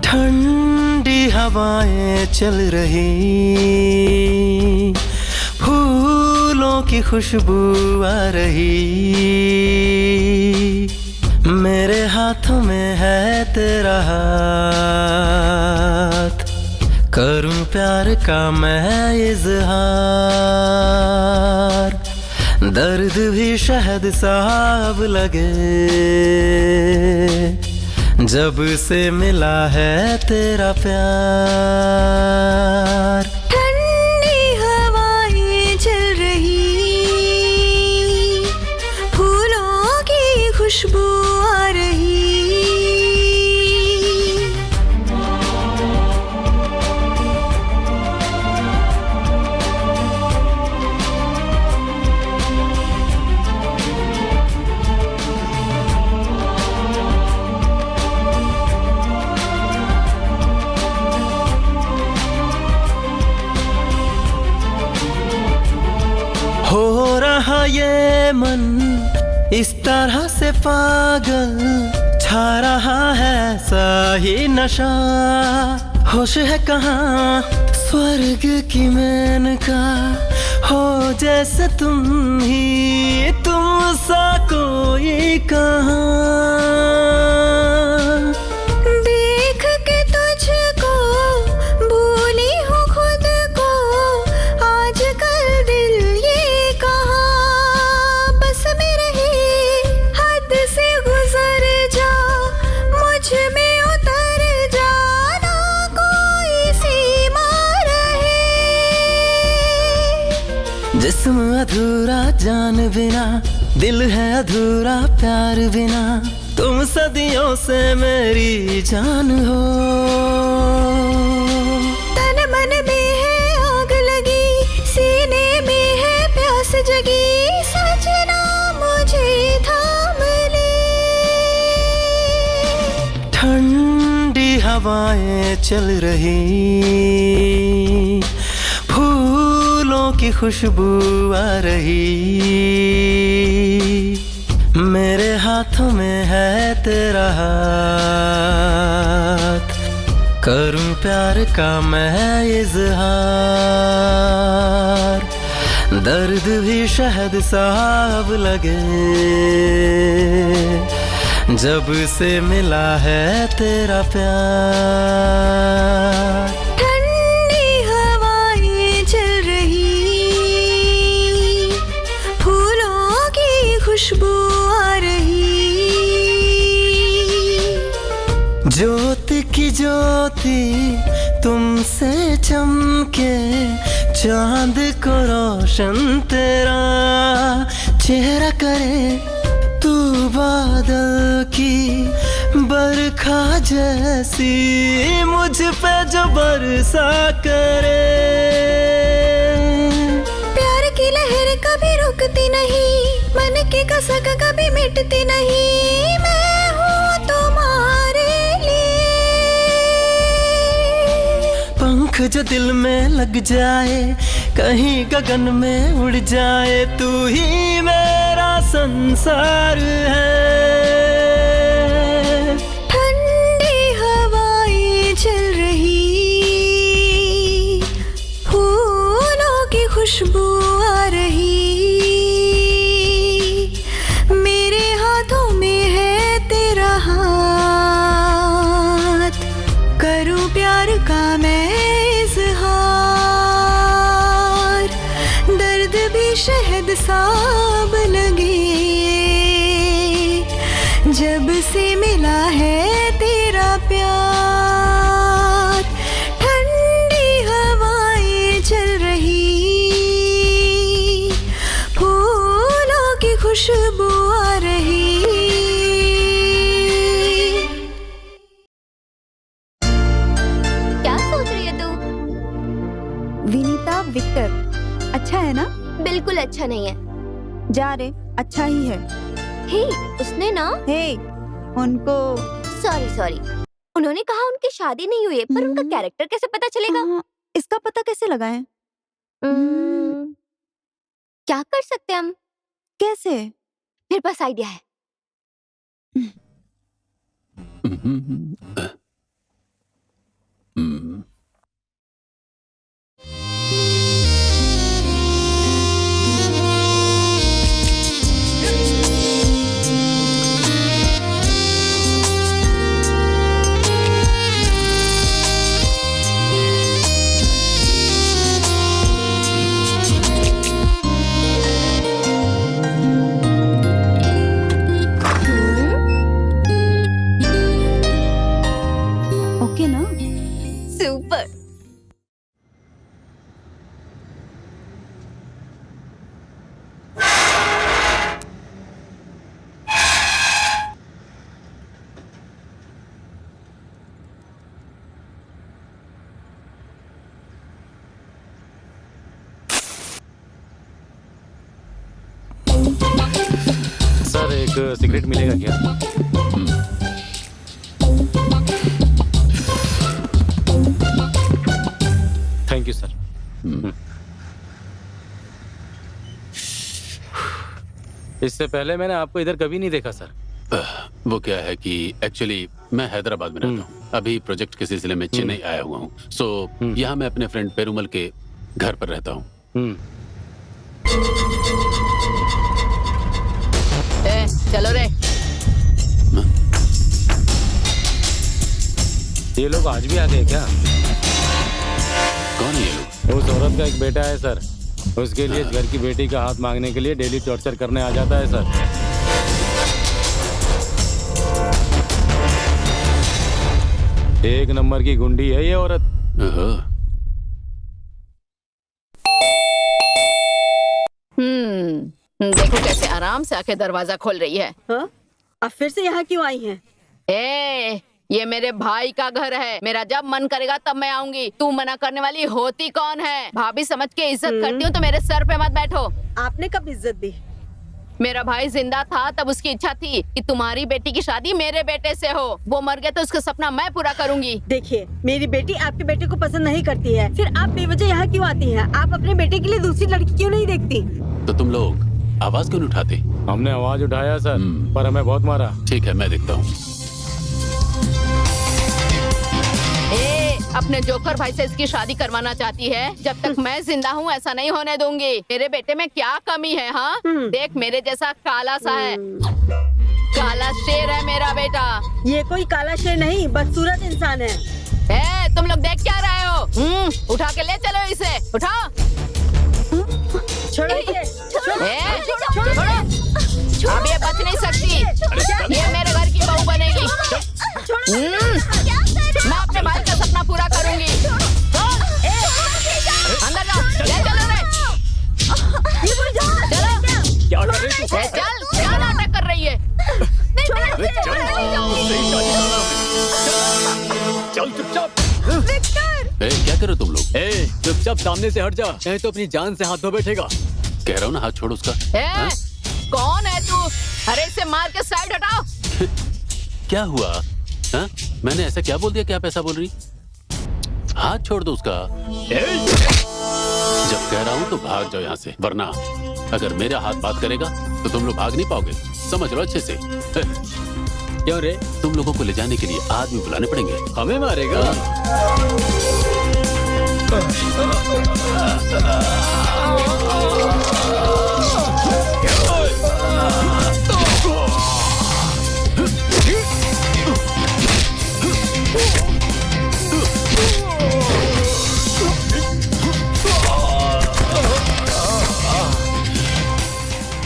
Speaker 10: ठंडी हवाएं चल रही, फूलों की खुशबू आ रही, मेरे हाथों में है तेरा हाथ, करूं प्यार का मैं इजहार, दर्द भी शहद सा अब लगे, जब से मिला है तेरा प्यार।
Speaker 11: ठंडी हवाएं चल रही, फूलों की खुशबू आ रही,
Speaker 10: हो रहा ये मन इस तरह से पागल, छा रहा है ऐसा ही नशा, होश है कहाँ स्वर्ग की मेनका, हो जैसे तुम ही तुम सा कोई कहाँ।
Speaker 11: देख के तुझको भूली हूँ खुद को, आजकल दिल ये कहाँ बस में रहे, हद से गुजर जा, मुझ में उतर जा, ना कोई सीमा रहे।
Speaker 10: जिस्म अधूरा जान बिना, दिल है अधूरा प्यार बिना, तुम सदियों से मेरी जान हो।
Speaker 11: तन मन में है आग लगी, सीने में है प्यास जगी, सजना मुझे थाम ले।
Speaker 10: ठंडी हवाएं चल रही, फूलों की खुशबू आ रही, मेरे हाथों में है तेरा हाथ, करूं प्यार का मैं इजहार, दर्द भी शहद सा अब लगे, जब से मिला है तेरा प्यार।
Speaker 11: ठंडी हवाएं चल रही, फूलों की खुशबू आ रही,
Speaker 10: ज्योति की ज्योति तुमसे चमके, चांद को रोशन तेरा चेहरा करे, तू बादल की बरखा जैसी मुझ पे जो बरसा करे।
Speaker 11: प्यार की लहर कभी रुकती नहीं, मन की कसक कभी मिटती नहीं, मैं हूँ तुम्हारे लिए।
Speaker 10: पंख जो दिल में लग जाए, कहीं गगन में उड़ जाए, तू ही मेरा संसार है।
Speaker 11: ठंडी हवाएं चल रही, फूलों की खुशबू आ रही, मेरे हाथों में है तेरा हाथ, करूं प्यार का मैं इजहार, दर्द भी शहद सा अब लगे, जब से मिला है तेरा प्यार। ठंडी हवाएं चल रही, फूलों की खुशबू आ रही।
Speaker 7: क्या सोच रही है तू?
Speaker 3: विनीता विक्टर अच्छा है ना?
Speaker 7: बिल्कुल अच्छा नहीं है।
Speaker 3: जा रे, अच्छा ही है।
Speaker 7: हे, उसने ना
Speaker 3: उनको
Speaker 7: सॉरी उन्होंने कहा उनकी शादी नहीं हुई है, पर उनका कैरेक्टर कैसे पता चलेगा?
Speaker 3: इसका पता कैसे लगाएं?
Speaker 7: क्या कर सकते हम?
Speaker 3: कैसे?
Speaker 7: मेरे पास आइडिया है।
Speaker 3: ओके ना?
Speaker 7: सुपर।
Speaker 4: सर एक सिगरेट मिलेगा क्या? Thank you sir. इससे पहले मैंने आपको इधर कभी नहीं देखा सर।
Speaker 5: वो क्या है कि एक्चुअली मैं हैदराबाद में रहता हूँ, अभी प्रोजेक्ट के सिलसिले में चेन्नई आया हुआ हूँ। सो यहाँ मैं अपने फ्रेंड पेरुमल के घर पर रहता हूँ।
Speaker 6: चलो रे।
Speaker 12: ये लोग आज भी आ गए क्या?
Speaker 5: कौन है ये लोग?
Speaker 12: उस औरत का एक बेटा है सर, उसके लिए इस घर की बेटी का हाथ मांगने के लिए डेली टॉर्चर करने आ जाता है सर। एक नंबर की गुंडी है ये औरत।
Speaker 6: देखो कैसे आराम से आके दरवाजा खोल रही है।
Speaker 9: अब फिर से यहाँ क्यों आई हैं?
Speaker 6: ये मेरे भाई का घर है, मेरा जब मन करेगा तब मैं आऊंगी। तू मना करने वाली होती कौन है? भाभी समझ के इज्जत करती हूँ तो मेरे सर पे मत बैठो।
Speaker 9: आपने कब इज्जत दी?
Speaker 6: मेरा भाई जिंदा था तब उसकी इच्छा थी कि तुम्हारी बेटी की शादी मेरे बेटे से हो। वो मर गया तो उसका सपना मैं पूरा करूंगी।
Speaker 9: देखिए, मेरी बेटी आपके बेटे को पसंद नहीं करती है, फिर आप बेवजह यहाँ क्यों आती हैं? आप अपने बेटे के लिए दूसरी लड़की क्यों नहीं देखती?
Speaker 5: तो तुम लोग आवाज क्यों नहीं उठाते?
Speaker 12: हमने आवाज उठाया सर, पर हमें बहुत मारा।
Speaker 5: ठीक है, मैं देखता हूँ।
Speaker 6: अपने जोकर भाई से इसकी शादी करवाना चाहती है। जब तक मैं जिंदा हूँ ऐसा नहीं होने दूंगी। मेरे बेटे में क्या कमी है? हाँ, देख मेरे जैसा काला सा है, काला शेर है मेरा बेटा।
Speaker 9: ये कोई काला शेर नहीं, बदसूरत इंसान है।
Speaker 6: तुम लोग देख क्या रहे हो? उठा के ले चलो इसे, उठाओ।
Speaker 9: छोड़ो,
Speaker 6: अब ये बच नहीं सकती। ये मेरे घर की बहू बनेगी। मैं अपने भाई का सपना पूरा करूंगी। अंदर जाओ, ले चलो रे। चलो,
Speaker 2: क्या कर रही तू?
Speaker 6: चल, क्या नाटक कर रही है?
Speaker 2: चल चुपचाप।
Speaker 5: क्या करो तुम लोग?
Speaker 2: चुपचाप सामने से हट जा, नहीं तो अपनी जान से हाथ धो बैठेगा।
Speaker 5: कह रहा हूँ ना, हाथ छोड़ उसका।
Speaker 6: कौन है तू? अरे इसे मार के साइड हटाओ।
Speaker 5: क्या हुआ? हाँ? मैंने ऐसा क्या बोल दिया कि आप ऐसा बोल रही? हाथ छोड़ दो उसका। जब कह रहा हूँ तो भाग जाओ यहाँ से, वरना अगर मेरा हाथ बात करेगा तो तुम लोग भाग नहीं पाओगे। समझ लो अच्छे से।
Speaker 2: क्यों रे?
Speaker 5: तुम लोगों को ले जाने के लिए आदमी बुलाने पड़ेंगे।
Speaker 2: हमें मारेगा?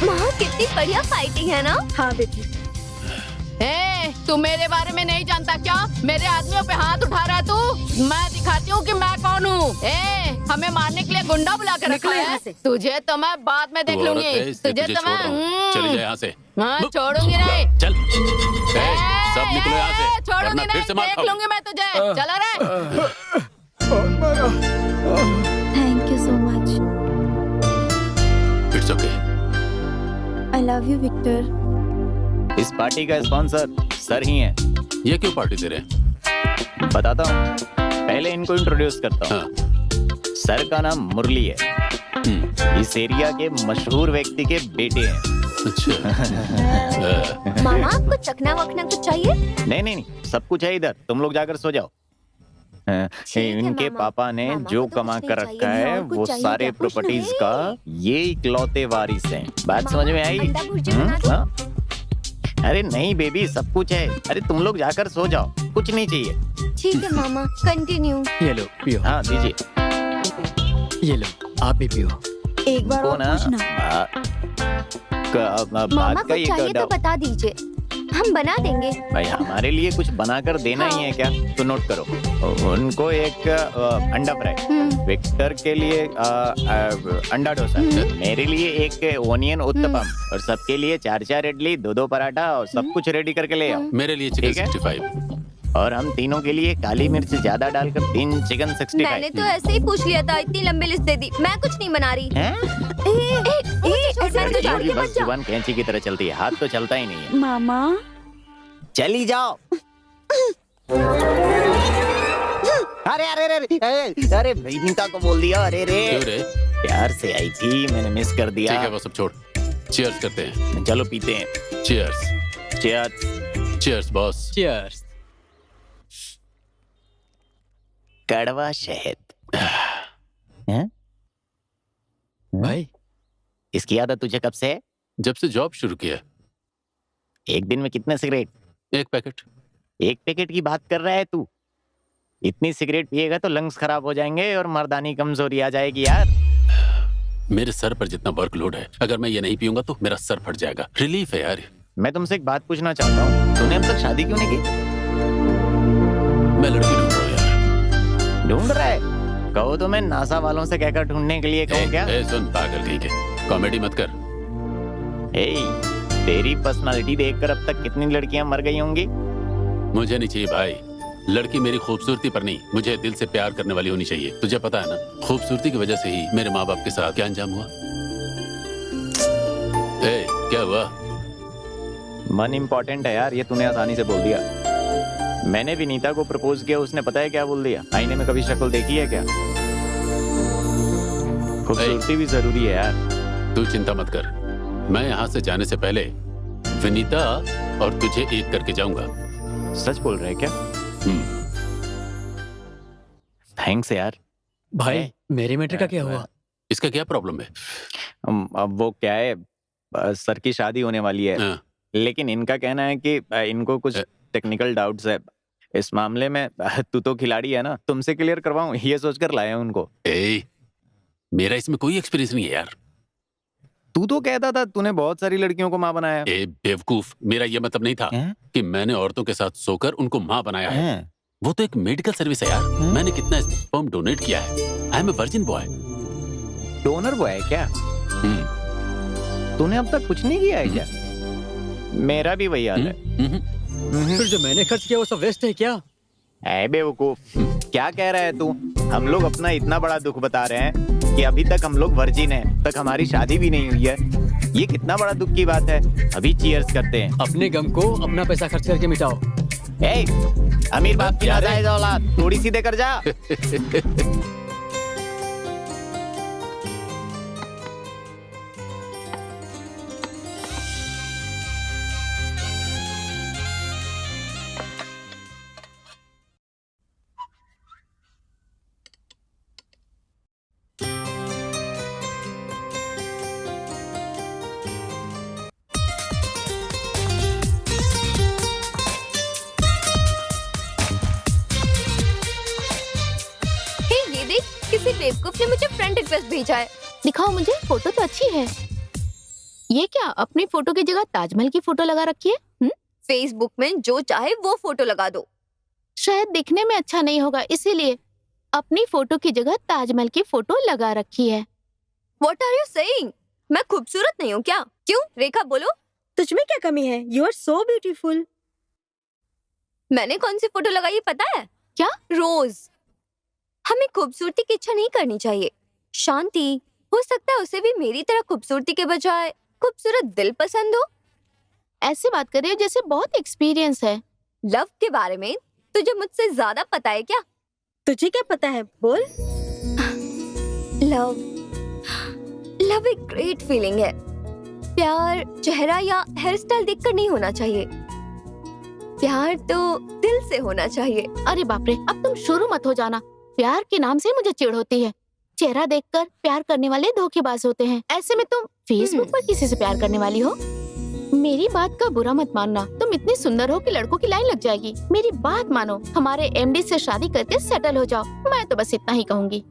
Speaker 7: माँ, कितनी बढ़िया फाइटिंग है ना?
Speaker 9: हाँ बेटी।
Speaker 6: तू मेरे बारे में नहीं जानता क्या? मेरे आदमियों पे हाथ उठा रहा है तू? मैं दिखाती हूँ कि मैं कौन हूँ। हमें मारने के लिए गुंडा बुला कर रखा है। तुझे तो मैं बाद में देख लूंगी। तुझे तो मैं
Speaker 5: चले जाए यहाँ से।
Speaker 6: हाँ, छोड़ूंगी नहीं।
Speaker 5: चल, सब निकलो यहाँ से,
Speaker 6: छोड़ूंगी नहीं, देख लूंगी मैं तुझे। चलो रे।
Speaker 3: Thank you so much.
Speaker 5: It's okay.
Speaker 3: I love you Victor.
Speaker 1: इस पार्टी का स्पॉन्सर सर ही हैं।
Speaker 5: ये क्यों पार्टी दे रहे हैं?
Speaker 1: बताता हूँ, पहले इनको इंट्रोड्यूस करता हूँ। सर का नाम मुरली है, इस एरिया के मशहूर व्यक्ति के बेटे हैं।
Speaker 5: अच्छा।
Speaker 7: मामा, आपको चखना वखना कुछ चाहिए?
Speaker 1: नहीं, सब कुछ है इधर। तुम लोग जाकर सो जाओ। इनके पापा ने जो कमा कर रखा है वो सारे प्रॉपर्टीज का ये इकलौते वारिस हैं। बात समझ में आई? अरे नहीं बेबी, सब कुछ है। अरे तुम लोग जाकर सो जाओ, कुछ नहीं चाहिए।
Speaker 7: ठीक है मामा, कंटिन्यू।
Speaker 2: ये लो पियो।
Speaker 1: हाँ दीजिए।
Speaker 2: ये लो, आप भी पियो।
Speaker 3: एक बार और पूछना।
Speaker 7: मामा
Speaker 1: बात का
Speaker 7: कुछ
Speaker 1: ये
Speaker 7: चाहिए तो बता दीजिए, हम बना देंगे।
Speaker 1: भाई हमारे लिए कुछ बनाकर देना ही है क्या? तो नोट करो, उनको एक अंडा फ्राई, विक्टर के लिए अंडा डोसा, मेरे लिए एक ओनियन उत्तपम, और सबके लिए 4-4 इडली, 2-2 पराठा, और सब कुछ रेडी करके ले आओ।
Speaker 5: मेरे लिए चिकन 65।
Speaker 1: और हम तीनों के लिए काली मिर्च ज्यादा डालकर 3 चिकन 65।
Speaker 7: मैंने तो ऐसे ही पूछ लिया था, इतनी लंबी लिस्ट दे दी। मैं कुछ नहीं बना रही।
Speaker 1: बस जुबान कैंची की तरह चलती है, हाथ तो चलता ही नहीं है।
Speaker 3: मामा
Speaker 1: चली जाओ। अरे अरे अरे अरे विनीता को बोल दिया। अरे रे, प्यार से आई थी, मैंने मिस कर दिया।
Speaker 5: ठीक है, वो सब छोड़, चीयर्स करते हैं।
Speaker 1: चलो पीते हैं।
Speaker 5: Cheers.
Speaker 1: Cheers.
Speaker 5: Cheers boss.
Speaker 2: Cheers.
Speaker 1: कड़वा शहद। हैं?
Speaker 2: भाई
Speaker 1: इसकी आदत तुझे कब से है?
Speaker 5: जब से जॉब शुरू किया।
Speaker 1: एक दिन में कितने सिगरेट?
Speaker 5: 1 पैकेट।
Speaker 1: 1 पैकेट की बात कर रहा है तू? इतनी सिगरेट पिएगा तो लंग्स खराब हो जाएंगे और मर्दानी कमजोरी आ जाएगी यार।
Speaker 5: मेरे सर पर जितना वर्कलोड है, अगर मैं ये नहीं पीऊंगा तो मेरा सर फट जाएगा। रिलीफ है यार।
Speaker 1: मैं तुमसे एक बात पूछना चाहता हूँ, तूने अब तक शादी क्यों नहीं की?
Speaker 5: मैं लड़की ढूंढ रहा हूँ यार।
Speaker 1: ढूंढ रहा है? कहो तो मैं नासा वालों से कहकर ढूंढने के लिए कहूँ क्या?
Speaker 5: सुन पागल कहीं के, कॉमेडी मत कर।
Speaker 1: तेरी पर्सनालिटी देखकर अब तक कितनी लड़कियां मर गई होंगी?
Speaker 5: मुझे नहीं चाहिए भाई, लड़की मेरी खूबसूरती पर नहीं, मुझे दिल से प्यार करने वाली होनी चाहिए। तुझे पता है ना, खूबसूरती की वजह से ही मेरे माँ बाप के साथ क्या अंजाम हुआ। क्या हुआ?
Speaker 1: मन इम्पोर्टेंट है यार, ये तूने आसानी से बोल दिया। मैंने विनीता को प्रपोज किया, उसने पता है क्या बोल दिया? आईने में कभी शक्ल देखी है क्या? खूबसूरती भी जरूरी है यार।
Speaker 5: तू चिंता मत कर, मैं यहाँ से जाने से पहले विनीता और तुझे एक करके जाऊंगा।
Speaker 1: सच बोल रहे हैं क्या? थैंक्स यार।
Speaker 2: भाई मेरे मैटर का क्या हुआ?
Speaker 5: इसका क्या प्रॉब्लम है?
Speaker 1: अब वो क्या है, सर की शादी होने वाली है, लेकिन इनका कहना है कि इनको कुछ टेक्निकल डाउट्स है इस मामले में। तू तो खिलाड़ी है ना, तुमसे क्लियर करवाऊं ये सोचकर लाया उनको।
Speaker 5: मेरा इसमें कोई एक्सपीरियंस नहीं है यार।
Speaker 1: तू तो कहता था तूने बहुत सारी लड़कियों को माँ बनाया।
Speaker 5: बेवकूफ, मेरा ये मतलब नहीं था कि मैंने औरतों के साथ सोकर उनको माँ बनाया है। वो तो एक मेडिकल सर्विस है यार। मैंने कितना स्पर्म डोनेट किया है। I am a virgin boy.
Speaker 1: Donor boy है क्या? तूने अब तक कुछ नहीं किया है क्या? मेरा भी वही हाल है।
Speaker 2: फिर जो मैंने खर्च किया वो सब वेस्ट है क्या?
Speaker 1: ऐ बेवकूफ, क्या कह रहा है तू? हम लोग अपना इतना बड़ा दुख बता रहे हैं कि अभी तक हम लोग वर्जिन हैं, तक हमारी शादी भी नहीं हुई है। ये कितना बड़ा दुख की बात है। अभी चीयर्स करते हैं।
Speaker 2: अपने गम को अपना पैसा खर्च करके मिटाओ।
Speaker 1: अमीर बाप की नाजायज औलाद, थोड़ी सी देकर जा।
Speaker 7: किसी बेवकूफ ने मुझे फ्रेंड रिक्वेस्ट भेजा है।
Speaker 6: दिखाओ मुझे, फोटो तो अच्छी है। ये क्या, अपनी फोटो की जगह ताजमहल की फोटो लगा रखी है?
Speaker 7: फेसबुक में जो चाहे वो फोटो लगा दो।
Speaker 6: शायद दिखने में अच्छा नहीं होगा, इसीलिए अपनी फोटो की जगह ताजमहल की फोटो लगा रखी है।
Speaker 7: What are you saying? मैं खूबसूरत नहीं हूँ क्या? क्यों? रेखा बोलो।
Speaker 9: तुझ में क्या कमी है? You are so beautiful.
Speaker 7: मैंने कौन सी फोटो लगाई पता है?
Speaker 6: क्या?
Speaker 7: रोज। हमें खूबसूरती की इच्छा नहीं करनी चाहिए। शांति, हो सकता है उसे भी मेरी तरह खूबसूरती के बजाय खूबसूरत दिल पसंद हो।
Speaker 6: ऐसे बात कर रही हो जैसे बहुत एक्सपीरियंस है।
Speaker 7: लव के बारे में तुझे मुझसे ज्यादा पता है क्या?
Speaker 9: तुझे क्या पता है? बोल।
Speaker 7: लव एक ग्रेट फीलिंग है। प्यार चेहरा या हेयर स्टाइल देखकर नहीं होना चाहिए। प्यार तो दिल से होना चाहिए।
Speaker 6: अरे बाप रे, अब तुम शुरू मत हो जाना। प्यार के नाम से मुझे चिढ़ होती है। चेहरा देखकर प्यार करने वाले धोखेबाज होते हैं। ऐसे में तुम फेसबुक पर किसी से प्यार करने वाली हो? मेरी बात का बुरा मत मानना, तुम इतनी सुंदर हो कि लड़कों की लाइन लग जाएगी। मेरी बात मानो, हमारे एमडी से शादी करके सेटल हो जाओ। मैं तो बस इतना ही कहूंगी।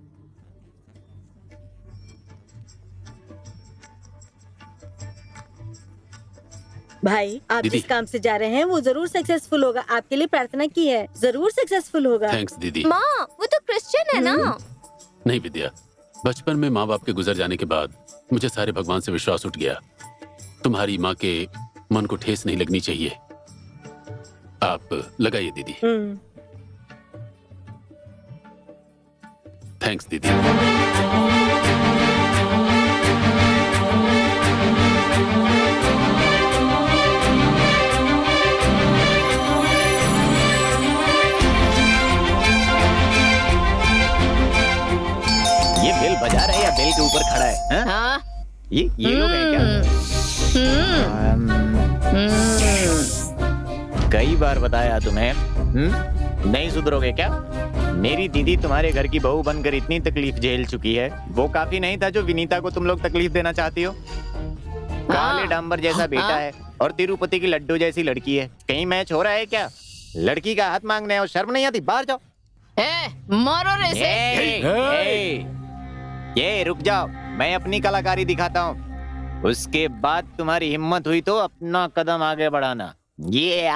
Speaker 9: भाई आप जिस काम से जा रहे हैं वो जरूर सक्सेसफुल होगा। आपके लिए प्रार्थना की है, जरूर सक्सेसफुल होगा।
Speaker 5: थैंक्स दीदी।
Speaker 7: माँ, वो तो क्रिश्चियन है ना?
Speaker 5: नहीं विद्या, बचपन में माँ बाप के गुजर जाने के बाद मुझे सारे भगवान से विश्वास उठ गया। तुम्हारी माँ के मन को ठेस नहीं लगनी चाहिए। आप लगाइए दीदी। थैंक्स दीदी।
Speaker 1: ये बेल बजा रहा है या बेल के ऊपर खड़ा है?
Speaker 6: हाँ?
Speaker 1: ये लोग हैं क्या? कई बार बताया तुम्हें, नहीं सुधरोगे क्या? मेरी दीदी तुम्हारे घर की बहू बनकर इतनी तकलीफ झेल चुकी है, वो काफी नहीं था जो विनीता को तुम लोग तकलीफ देना चाहती हो? काले डांबर जैसा बेटा है और तिरुपति की लड्डू जैसी लड़की है, कहीं मैच हो रहा है क्या? लड़की का हाथ मांगने और शर्म नहीं आती? बाहर जाओ।
Speaker 6: मारो रे इसे।
Speaker 1: ये रुक जाओ, मैं अपनी कलाकारी दिखाता हूँ, उसके बाद तुम्हारी हिम्मत हुई तो अपना कदम आगे बढ़ाना। ये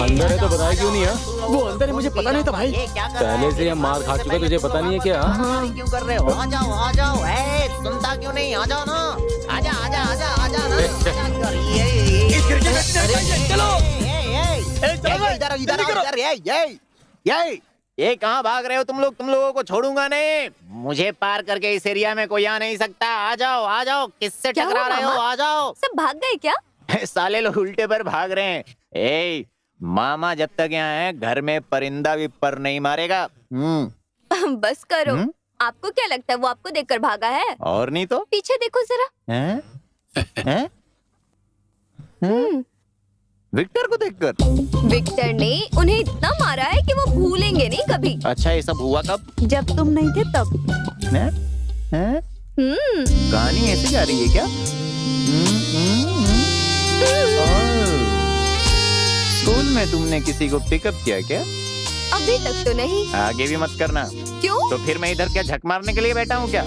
Speaker 12: अंदर है तो बताया क्यों नहीं है?
Speaker 2: वो अंदर है, मुझे पता नहीं था भाई।
Speaker 12: पहले से हम मार खा चुके, तुझे पता नहीं है क्या?
Speaker 1: क्यों कर रहे हो? आ जाओ आ जाओ, सुनता क्यों नहीं? आ जाओ ना, आजा आजा आजा आजा ना। चलो ये कहाँ भाग रहे हो तुम लोग? तुम लोगों को छोड़ूंगा नहीं, मुझे पार करके इस एरिया में कोई आ नहीं सकता। आ जाओ, किससे टकरा रहे हो? आ जाओ।
Speaker 7: सब भाग गए क्या?
Speaker 1: साले लोग उल्टे पर भाग रहे हैं। ए मामा जब तक यहाँ है, घर में परिंदा भी पर नहीं मारेगा।
Speaker 7: बस करो। आपको क्या लगता है वो आपको देखकर भागा है?
Speaker 1: और नहीं तो।
Speaker 7: पीछे देखो जरा।
Speaker 1: हैं? विक्टर को देखकर?
Speaker 7: विक्टर ने उन्हें इतना मारा है कि वो भूलेंगे नहीं कभी।
Speaker 1: अच्छा, ये सब हुआ कब?
Speaker 3: जब तुम नहीं थे तब।
Speaker 1: कहानी ऐसे जा रही है क्या? स्कूल में तुमने किसी को पिकअप किया क्या?
Speaker 7: अभी तक तो नहीं।
Speaker 1: आगे भी मत करना।
Speaker 7: क्यों?
Speaker 1: तो फिर मैं इधर क्या झक मारने के लिए बैठा हूँ क्या?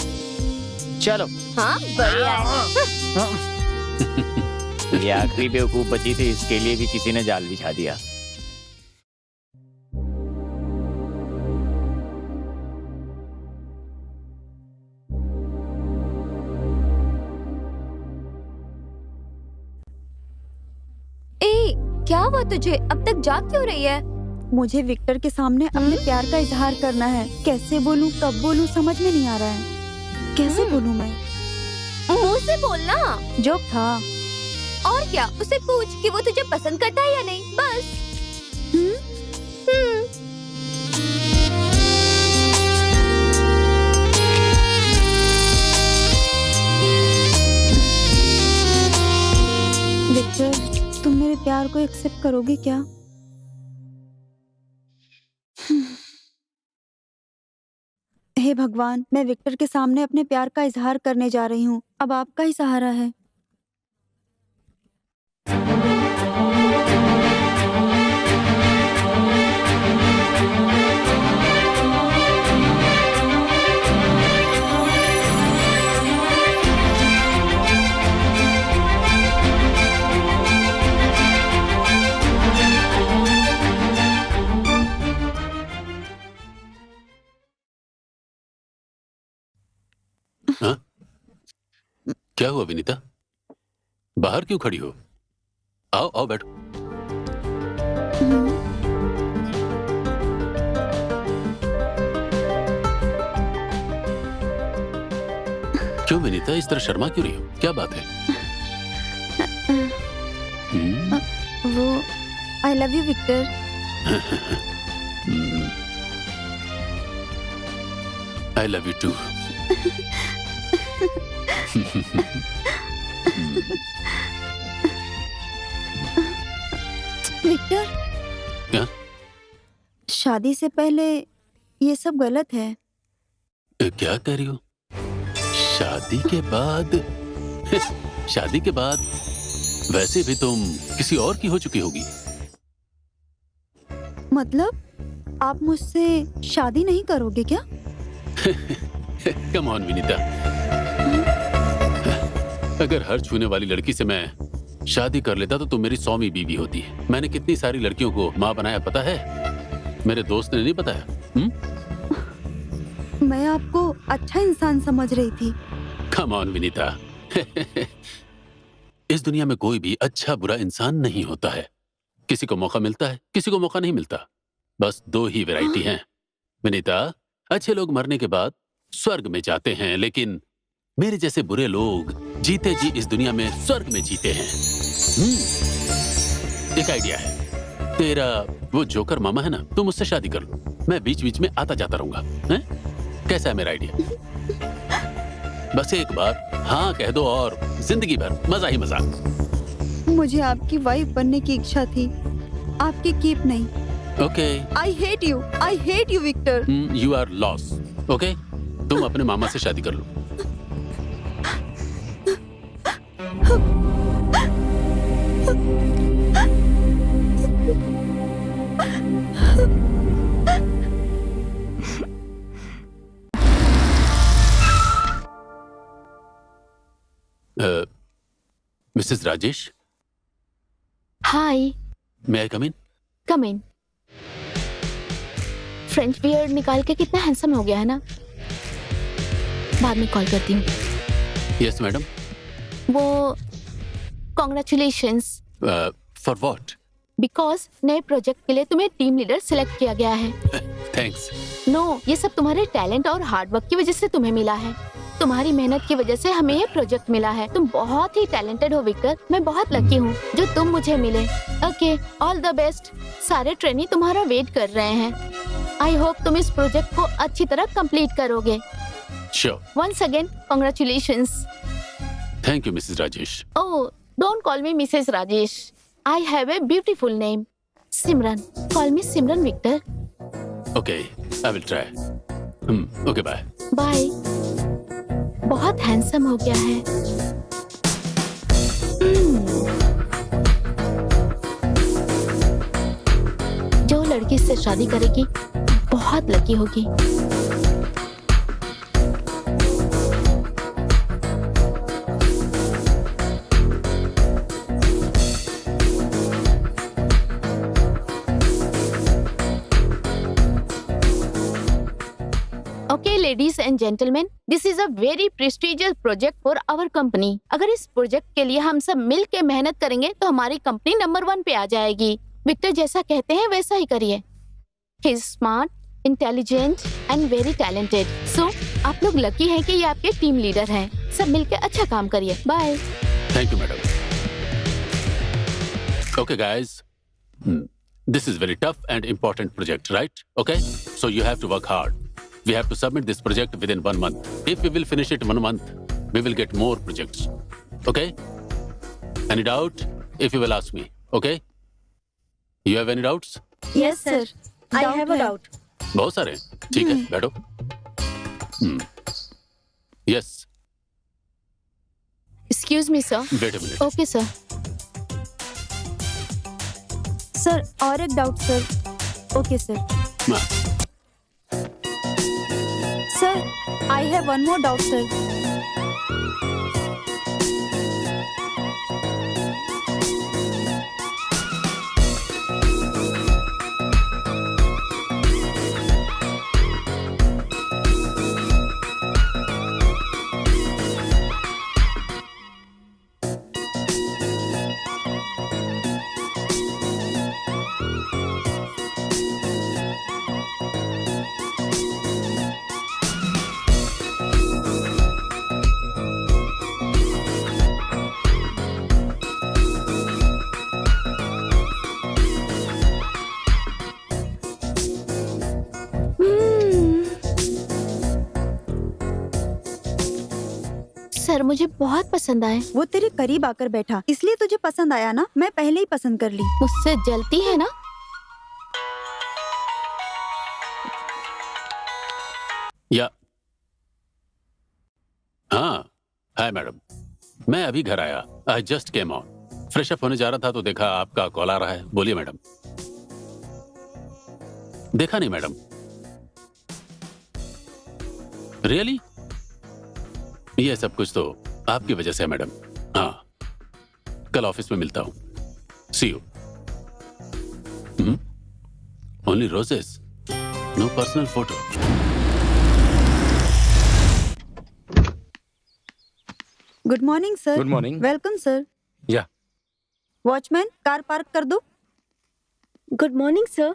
Speaker 1: चलो।
Speaker 7: हाँ, बढ़िया है।
Speaker 1: ये आखिरी बेवकूफ बची थी, इसके लिए भी किसी ने जाल बिछा दिया।
Speaker 7: क्या हुआ तुझे? अब तक जाग क्यों रही है?
Speaker 3: मुझे विक्टर के सामने अपने प्यार का इजहार करना है। कैसे बोलूं, कब बोलूं, समझ में नहीं आ रहा है। कैसे बोलूं मैं?
Speaker 7: मुंह से बोलना।
Speaker 3: जोक था।
Speaker 7: और क्या? उसे पूछ कि वो तुझे पसंद करता है या नहीं, बस।
Speaker 3: विक्टर, तुम मेरे प्यार को एक्सेप्ट करोगे क्या? हे भगवान, मैं विक्टर के सामने अपने प्यार का इजहार करने जा रही हूँ। अब आपका ही सहारा है।
Speaker 5: हाँ? क्या हुआ विनीता? बाहर क्यों खड़ी हो? आओ आओ बैठो। क्यों विनीता, इस तरह शर्मा क्यों रही हो? क्या बात है?
Speaker 3: वो I love you Victor.
Speaker 5: I love you too.
Speaker 3: Victor,
Speaker 5: क्या?
Speaker 3: शादी से पहले ये सब गलत है।
Speaker 5: क्या कह रही हो? शादी के बाद? शादी के बाद वैसे भी तुम किसी और की हो चुकी होगी।
Speaker 3: मतलब आप मुझसे शादी नहीं करोगे क्या?
Speaker 5: कम ऑन विनीता, अगर हर छूने वाली लड़की से मैं शादी कर लेता तो तुम मेरी 100वीं बीवी होती है। मैंने कितनी सारी लड़कियों को माँ बनाया पता है? मेरे दोस्त ने नहीं बताया।
Speaker 3: मैं आपको अच्छा इंसान समझ रही थी।
Speaker 5: कम ऑन विनीता, इस दुनिया में कोई भी अच्छा बुरा इंसान नहीं होता है। किसी को मौका मिलता है, किसी को मौका नहीं मिलता। बस 2 ही वैरायटी हैं। विनीता, अच्छे लोग मरने के बाद स्वर्ग में जाते हैं, लेकिन मेरे जैसे बुरे लोग जीते जी इस दुनिया में स्वर्ग में जीते हैं। एक आइडिया है, तेरा वो जोकर मामा है ना, तुम उससे शादी कर लो, मैं बीच बीच में आता जाता रहूंगा। हैं? कैसा है मेरा आइडिया? बस एक बार हाँ कह दो और जिंदगी भर मजा ही मजा।
Speaker 3: मुझे आपकी वाइफ बनने की इच्छा थी, आपकी कीप नहीं।
Speaker 5: Okay.
Speaker 3: I hate you Victor.
Speaker 5: You are loss. Okay, तुम अपने मामा से शादी कर लो। Mrs Rajesh,
Speaker 6: hi.
Speaker 5: May I come in?
Speaker 6: Come in. French beard निकाल के कितना हैंडसम हो गया है ना। बाद में कॉल करती हूँ।
Speaker 5: Yes madam.
Speaker 6: वो कॉन्ग्रेचुलेशंस।
Speaker 5: For what?
Speaker 6: बिकॉज नए प्रोजेक्ट के लिए तुम्हें टीम लीडर सिलेक्ट किया गया है।
Speaker 5: थैंक्स।
Speaker 6: नो, ये सब तुम्हारे टैलेंट और हार्ड वर्क की वजह से तुम्हें मिला है। तुम्हारी मेहनत की वजह से हमें ये प्रोजेक्ट मिला है। तुम बहुत ही टैलेंटेड हो विक्टर, मैं बहुत लकी हूँ जो तुम मुझे मिले। Okay, all the best. सारे ट्रेनी तुम्हारा वेट कर रहे हैं। आई होप तुम इस प्रोजेक्ट को अच्छी तरह कंप्लीट करोगे।
Speaker 5: Sure.
Speaker 6: Once again congratulations.
Speaker 5: Thank you Mrs Rajesh.
Speaker 6: Oh, don't call me Mrs Rajesh. I have a beautiful name, Simran. Call me Simran Victor.
Speaker 5: Okay, I will try. Okay, bye.
Speaker 6: Bye. बहुत handsome हो गया है। जो लड़की से शादी करेगी बहुत लकी होगी। Okay, ladies and gentlemen, this is a very prestigious project for our company. अगर इस प्रोजेक्ट के लिए हम सब मिल के मेहनत करेंगे तो हमारी कंपनी नंबर 1 पे आ जाएगी। विक्टर जैसा कहते हैं वैसा ही करिए। He is smart, intelligent and very talented. So, आप लोग लकी हैं कि ये आपके टीम लीडर हैं। सब मिल के अच्छा काम करिए। Bye.
Speaker 5: Thank you madam. Okay guys, this is very tough and important project, right? Okay, so you have to work hard. We have to submit this project within 1 month. If we will finish it 1 month, we will get more projects. Okay? Any doubt? If you will ask me. Okay? You have any doubts?
Speaker 9: Yes, sir. I have a doubt.
Speaker 5: बहुत सारे हैं। ठीक है, बैठो। Yes.
Speaker 6: Excuse me, sir.
Speaker 5: Wait a minute.
Speaker 6: Okay, sir.
Speaker 3: Sir, और एक doubt sir. Okay sir. Sir, I have one more doubt sir.
Speaker 6: Sir, मुझे बहुत पसंद आए।
Speaker 3: वो तेरे करीब आकर बैठा, इसलिए तुझे पसंद आया ना। मैं पहले ही पसंद कर ली।
Speaker 6: मुझसे जलती है ना?
Speaker 5: या हाँ, हाय मैडम, मैं अभी घर आया। I just came out. Fresh up होने जा रहा था तो देखा आपका कॉल आ रहा है। बोलिए मैडम। देखा नहीं मैडम। रियली? ये सब कुछ तो आपकी वजह से है मैडम। हाँ, कल ऑफिस में मिलता हूँ। See you. Only roses, no personal photo.
Speaker 3: Good morning sir.
Speaker 12: Good morning.
Speaker 3: Welcome sir.
Speaker 12: Yeah.
Speaker 3: Watchman, car park कर दो।
Speaker 9: गुड मॉर्निंग सर।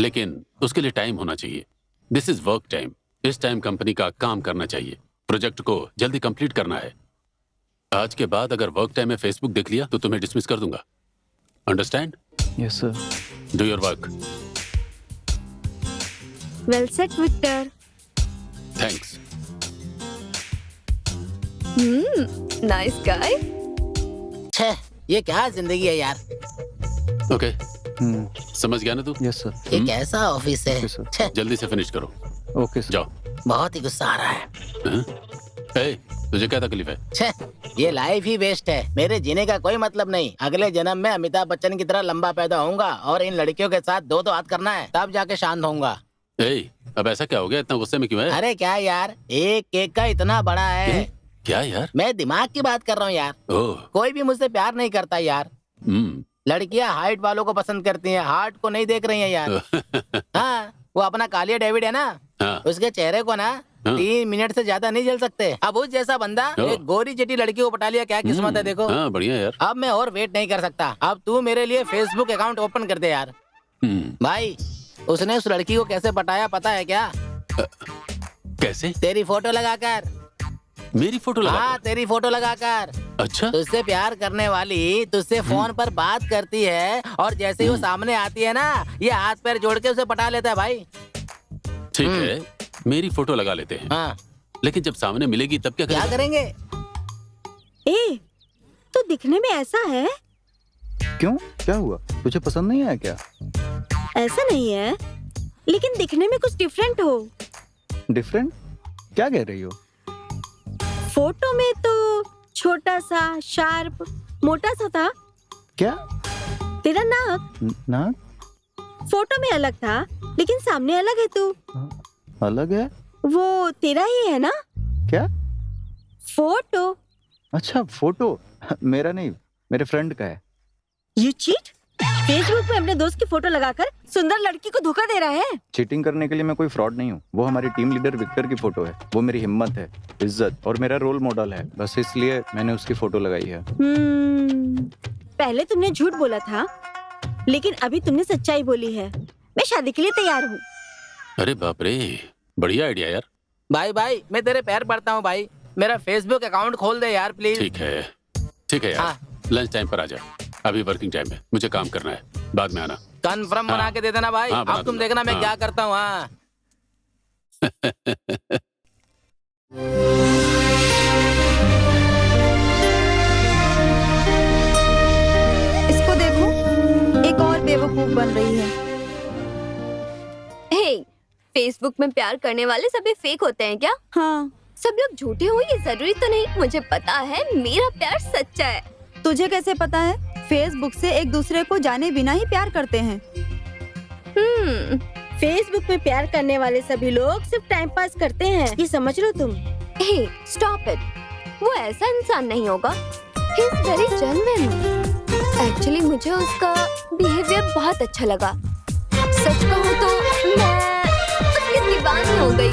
Speaker 5: लेकिन उसके लिए टाइम होना चाहिए। This is work time. इस टाइम कंपनी का काम करना चाहिए, प्रोजेक्ट को जल्दी कंप्लीट करना है। आज के बाद अगर वर्क टाइम में फेसबुक देख लिया तो तुम्हें डिसमिस कर दूंगा। Understand?
Speaker 1: Yes sir.
Speaker 5: Do your work.
Speaker 9: Well said Victor.
Speaker 5: Thanks.
Speaker 7: Nice guy.
Speaker 13: छे, ये क्या जिंदगी है यार।
Speaker 5: ओके, समझ गया ना तू?
Speaker 1: Yes sir.
Speaker 13: ये कैसा ऑफिस है। छे,
Speaker 5: जल्दी से फिनिश करो।
Speaker 1: Okay sir.
Speaker 5: जाओ।
Speaker 13: बहुत ही गुस्सा आ रहा है।
Speaker 5: हाँ? ए, तुझे क्या तकलीफ है?
Speaker 13: छे, ये लाइफ ही वेस्ट है। मेरे जीने का कोई मतलब नहीं। अगले जन्म में अमिताभ बच्चन की तरह लंबा पैदा होऊंगा और इन लड़कियों के साथ दो हाथ करना है, तब जाके शांत होऊंगा।
Speaker 5: ए, अब ऐसा क्या हो गया? इतना गुस्से में क्यों है?
Speaker 13: अरे क्या यार, एक केक का इतना बड़ा है।
Speaker 5: क्या यार?
Speaker 13: मैं दिमाग की बात कर रहा हूँ यार।
Speaker 5: ओह।
Speaker 13: कोई भी मुझसे प्यार नहीं करता यार। लड़कियां हाइट वालों को पसंद करती हैं, हार्ट को नहीं देख रही हैं यार। हाँ, वो अपना कालिया डेविड है ना, उसके चेहरे को ना 3 मिनट से ज्यादा नहीं झेल सकते। अब उस जैसा बंदा एक गोरी चिटी लड़की को पटा लिया, क्या किस्मत है देखो।
Speaker 5: हाँ, बढ़िया यार।
Speaker 13: अब मैं और वेट नहीं कर सकता। अब तू मेरे लिए फेसबुक अकाउंट ओपन कर दे यार। भाई, उसने उस लड़की को कैसे पटाया पता है क्या?
Speaker 5: कैसे?
Speaker 13: तेरी फोटो लगाकर।
Speaker 5: मेरी फोटो लगाकर?
Speaker 13: हाँ, तेरी फोटो लगाकर।
Speaker 5: अच्छा।
Speaker 13: तुझसे प्यार करने वाली तुझसे फोन पर बात करती है और जैसे ही वो सामने आती है ना, ये हाथ पैर जोड़ के उसे पटा लेता है भाई।
Speaker 5: ठीक है, मेरी फोटो लगा लेते हैं।
Speaker 13: हाँ।
Speaker 5: लेकिन जब सामने मिलेगी तब क्या
Speaker 13: करेंगे?
Speaker 9: ए, तो दिखने में ऐसा है।
Speaker 1: क्यों, क्या हुआ? तुझे पसंद नहीं आया क्या?
Speaker 9: ऐसा नहीं है, लेकिन दिखने में कुछ डिफरेंट हो।
Speaker 1: डिफरेंट? क्या कह रही हो?
Speaker 9: फोटो में तो छोटा सा, शार्प, मोटा सा था।
Speaker 1: क्या?
Speaker 9: तेरा नाक।
Speaker 1: नाक?
Speaker 9: फोटो में अलग था, लेकिन सामने अलग है तू।
Speaker 1: अलग है?
Speaker 9: वो तेरा ही है ना?
Speaker 1: क्या?
Speaker 9: फोटो।
Speaker 1: अच्छा, फोटो मेरा नहीं, मेरे फ्रेंड का है।
Speaker 9: You cheat? फेसबुक पे अपने दोस्त की फोटो लगाकर सुंदर लड़की को धोखा दे रहा है।
Speaker 1: चीटिंग करने के लिए मैं कोई फ्रॉड नहीं हूँ। वो हमारी टीम लीडर विक्टर की फोटो है। वो मेरी हिम्मत है, इज्जत और मेरा रोल मॉडल है। बस इसलिए मैंने उसकी फोटो लगाई है।
Speaker 9: पहले तुमने झूठ बोला था, लेकिन अभी तुमने सच्चाई बोली है। मैं शादी के लिए तैयार हूँ।
Speaker 5: अरे बाप रे, बढ़िया आइडिया यार।
Speaker 13: भाई, मैं तेरे पैर पड़ता हूँ भाई, मेरा फेसबुक अकाउंट खोल दे यार प्लीज।
Speaker 5: ठीक है यार। लंच टाइम पर आ जा। अभी वर्किंग टाइम है, मुझे काम करना है, बाद में आना।
Speaker 13: कंफर्म बना के दे देना भाई।
Speaker 5: हाँ,
Speaker 13: अब तुम देखना मैं क्या करता हूँ। हाँ।
Speaker 3: इसको देखो, एक और बेवकूफ बन रही है।
Speaker 7: हे, फेसबुक में प्यार करने वाले सभी फेक होते हैं क्या?
Speaker 3: हाँ।
Speaker 7: सब लोग झूठे हो ये जरूरी तो नहीं। मुझे पता है मेरा प्यार सच्चा है।
Speaker 3: तुझे कैसे पता है? फेसबुक से एक दूसरे को जाने बिना ही प्यार करते हैं।
Speaker 9: फेसबुक में प्यार करने वाले सभी लोग सिर्फ टाइम पास करते हैं, ये समझ लो तुम।
Speaker 7: हे, स्टॉप इट। वो ऐसा इंसान नहीं होगा। He is very genuine. Actually मुझे उसका बिहेवियर बहुत अच्छा लगा। सच कहूँ तो मैं उसकी दीवानी हो गई।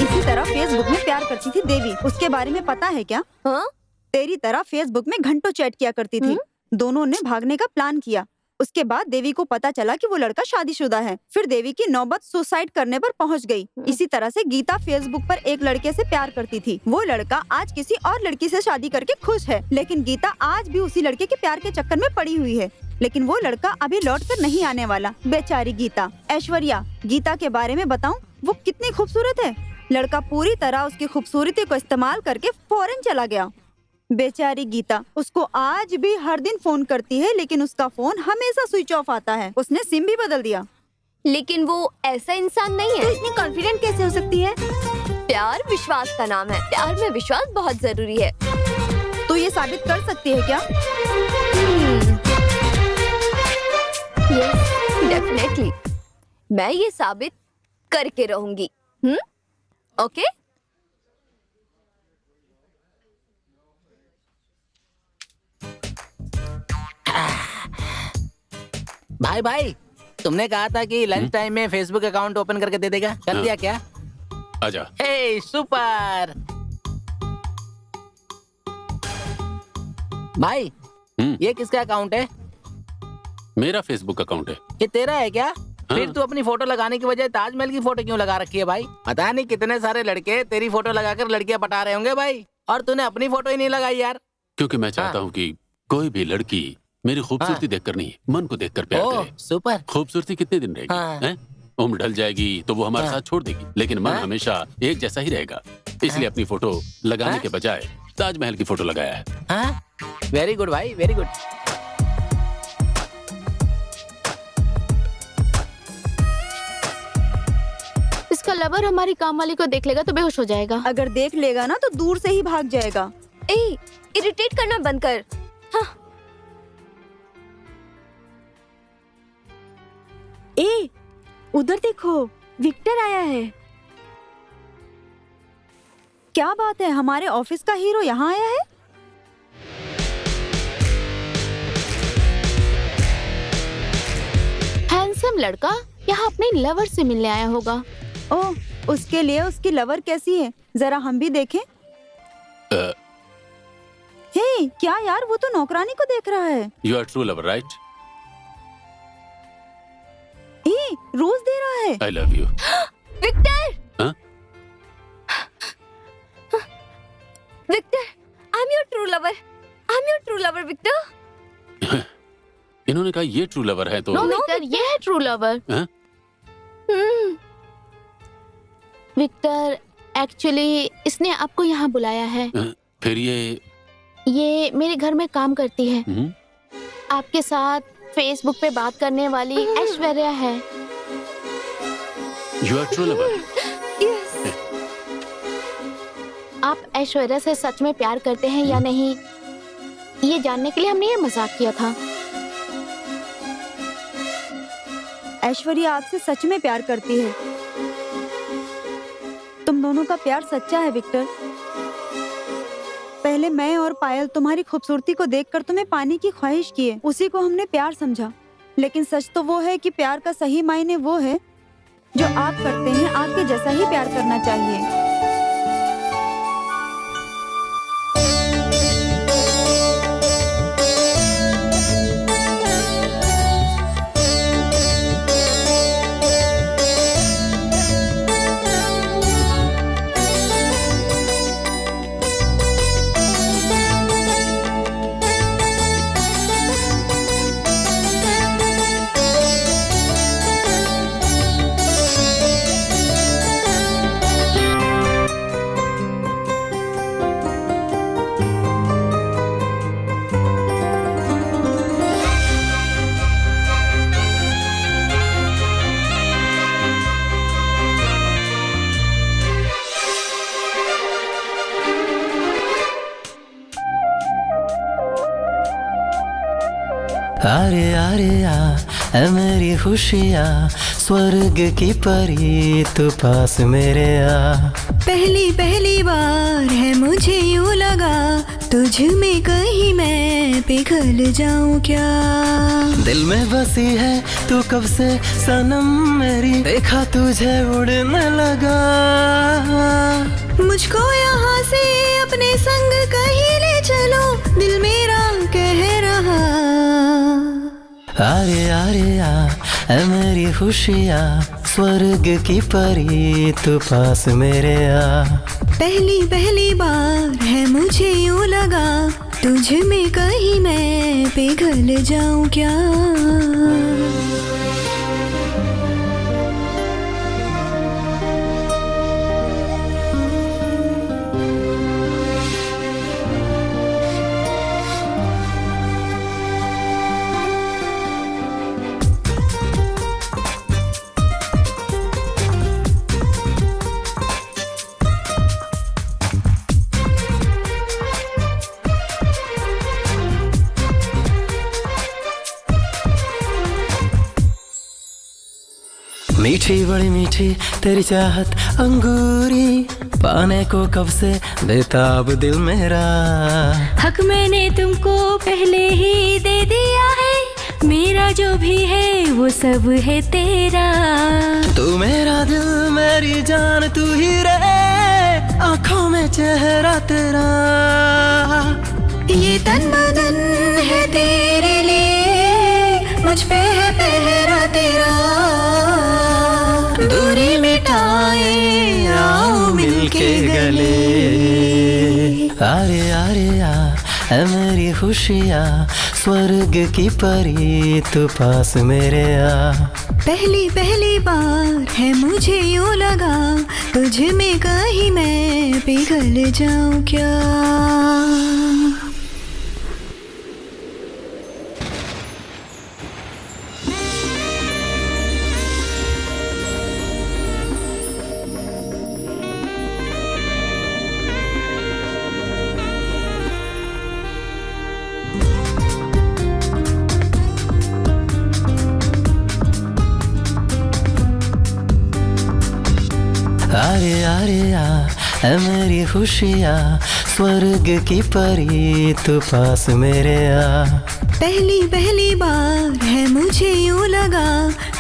Speaker 3: इसी तरह फेसबुक में प्यार करती थी देवी। उसके बारे में पता है क्या?
Speaker 7: हाँ?
Speaker 3: तेरी तरह फेसबुक में घंटों चैट किया करती थी। दोनों ने भागने का प्लान किया। उसके बाद देवी को पता चला कि वो लड़का शादीशुदा है। फिर देवी की नौबत सुसाइड करने पर पहुंच गई। इसी तरह से गीता फेसबुक पर एक लड़के से प्यार करती थी। वो लड़का आज किसी और लड़की से शादी करके खुश है, लेकिन गीता आज भी उसी लड़के के प्यार के चक्कर में पड़ी हुई है। लेकिन वो लड़का अभी लौट कर नहीं आने वाला। बेचारी गीता। ऐश्वर्या, गीता के बारे में बताऊं, वो कितनी खूबसूरत है। लड़का पूरी तरह उसकी खूबसूरती को इस्तेमाल करके फॉरेन चला गया। बेचारी गीता, उसको आज भी हर दिन फोन करती है, लेकिन उसका फोन हमेशा स्विच ऑफ आता है। उसने सिम भी बदल दिया।
Speaker 7: लेकिन वो ऐसा इंसान नहीं है।
Speaker 9: तो इतनी कॉन्फिडेंट कैसे हो सकती है?
Speaker 7: प्यार विश्वास का नाम है। प्यार में विश्वास बहुत जरूरी है।
Speaker 3: तो ये साबित कर सकती है क्या?
Speaker 7: Yes, definitely. मैं ये साबित करके रहूंगी। ओके?
Speaker 13: भाई, तुमने कहा था कि लंच टाइम में फेसबुक अकाउंट ओपन करके दे देगा। कर दिया क्या?
Speaker 5: आजा।
Speaker 13: हे, सुपर भाई। ये किसका अकाउंट है?
Speaker 5: मेरा फेसबुक अकाउंट है।
Speaker 13: ये तेरा है क्या? फिर तू अपनी फोटो लगाने की बजाय ताजमहल की फोटो क्यों लगा रखी है भाई? पता नहीं कितने सारे लड़के तेरी फोटो लगाकर लड़कियां पटा रहे होंगे भाई, और तूने अपनी फोटो ही नहीं लगाई यार।
Speaker 5: क्योंकि मैं चाहता हूँ कि कोई भी लड़की मेरी खूबसूरती देखकर नहीं, मन को देखकर प्यार करे।
Speaker 13: सुपर।
Speaker 5: खूबसूरती कितने दिन रहेगी? हैं? उम्र ढल जाएगी तो वो हमारे साथ छोड़ देगी, लेकिन मन हमेशा एक जैसा ही रहेगा। इसलिए अपनी फोटो लगाने के बजाय ताजमहल की फोटो लगाया है।
Speaker 13: वेरी गुड भाई, वेरी गुड।
Speaker 6: इसका लवर हमारी काम वाली को देख लेगा तो बेहोश हो जाएगा।
Speaker 3: अगर देख लेगा ना तो दूर से ही भाग जाएगा।
Speaker 7: इरिटेट करना बंद कर। हाँ।
Speaker 9: उधर देखो, विक्टर आया है।
Speaker 3: क्या बात है, हमारे ऑफिस का हीरो यहाँ आया है?
Speaker 6: हैंडसम लड़का यहाँ अपने लवर से मिलने आया होगा।
Speaker 3: ओह, उसके लिए उसकी लवर कैसी है, जरा हम भी देखें। हे, क्या यार, वो तो नौकरानी को देख रहा है।
Speaker 5: You are true lover, right?
Speaker 3: रोज दे रहा है।
Speaker 5: I love you.
Speaker 7: विक्टर!
Speaker 5: हाँ?
Speaker 7: Victor, I'm your true lover. I'm your true lover, Victor.
Speaker 5: इन्होंने कहा ये ट्रू लवर है तो
Speaker 6: नो विक्टर, ये है ट्रू लवर। विक्टर, एक्चुअली इसने आपको यहाँ बुलाया है।
Speaker 5: फिर
Speaker 6: ये मेरे घर में काम करती है। आपके साथ फेसबुक पे बात करने वाली ऐश्वर्या है।
Speaker 5: You are true lover.
Speaker 7: Yes.
Speaker 6: आप ऐश्वर्या से सच में प्यार करते हैं या नहीं, ये जानने के लिए हमने ये मजाक किया था।
Speaker 3: ऐश्वर्या आपसे सच में प्यार करती है। तुम दोनों का प्यार सच्चा है विक्टर। पहले मैं और पायल तुम्हारी खूबसूरती को देखकर तुम्हें पाने की ख्वाहिश किए, उसी को हमने प्यार समझा। लेकिन सच तो वो है कि प्यार का सही मायने वो है जो आप करते हैं, आपके जैसा ही प्यार करना चाहिए।
Speaker 10: अरे अरे आ मेरी खुशियाँ, स्वर्ग की परी तू पास मेरे आ।
Speaker 11: पहली पहली बार है मुझे यूं लगा, तुझ में कहीं मैं पिघल जाऊं क्या।
Speaker 10: दिल में बसी है तू कब से सनम मेरी, देखा तुझे उड़ने लगा।
Speaker 11: मुझको यहाँ से अपने संग कहीं ले चलो, दिल मेरा कह रहा।
Speaker 10: अरे अरे आ मेरी खुशियाँ, स्वर्ग की परी तू पास मेरे आ।
Speaker 11: पहली पहली बार है मुझे यूं लगा, तुझ में कहीं मैं पिघल जाऊं क्या।
Speaker 10: मीठी बड़ी मीठी तेरी चाहत अंगूरी, पाने को कब से बेताब दिल मेरा।
Speaker 11: हक मैंने तुमको पहले ही दे दिया है, मेरा जो भी है वो सब है तेरा।
Speaker 10: तू मेरा दिल मेरी जान तू ही रे, आँखों में चेहरा तेरा।
Speaker 11: ये तन बदन है तेरे लिए, मुझ पे है पहरा तेरा, दूरी मिटाए आओ मिलके गले।
Speaker 10: आरे आरे आ ऐ मेरी खुशियाँ, स्वर्ग की परी तू पास मेरे आ।
Speaker 11: पहली पहली बार है मुझे यूं लगा, तुझ में कहीं मैं पिघल जाऊं क्या।
Speaker 10: आरे आरे आ ऐ मेरी खुशियाँ, स्वर्ग की परी तू पास मेरे आ।
Speaker 11: पहली पहली बार है मुझे यूं लगा,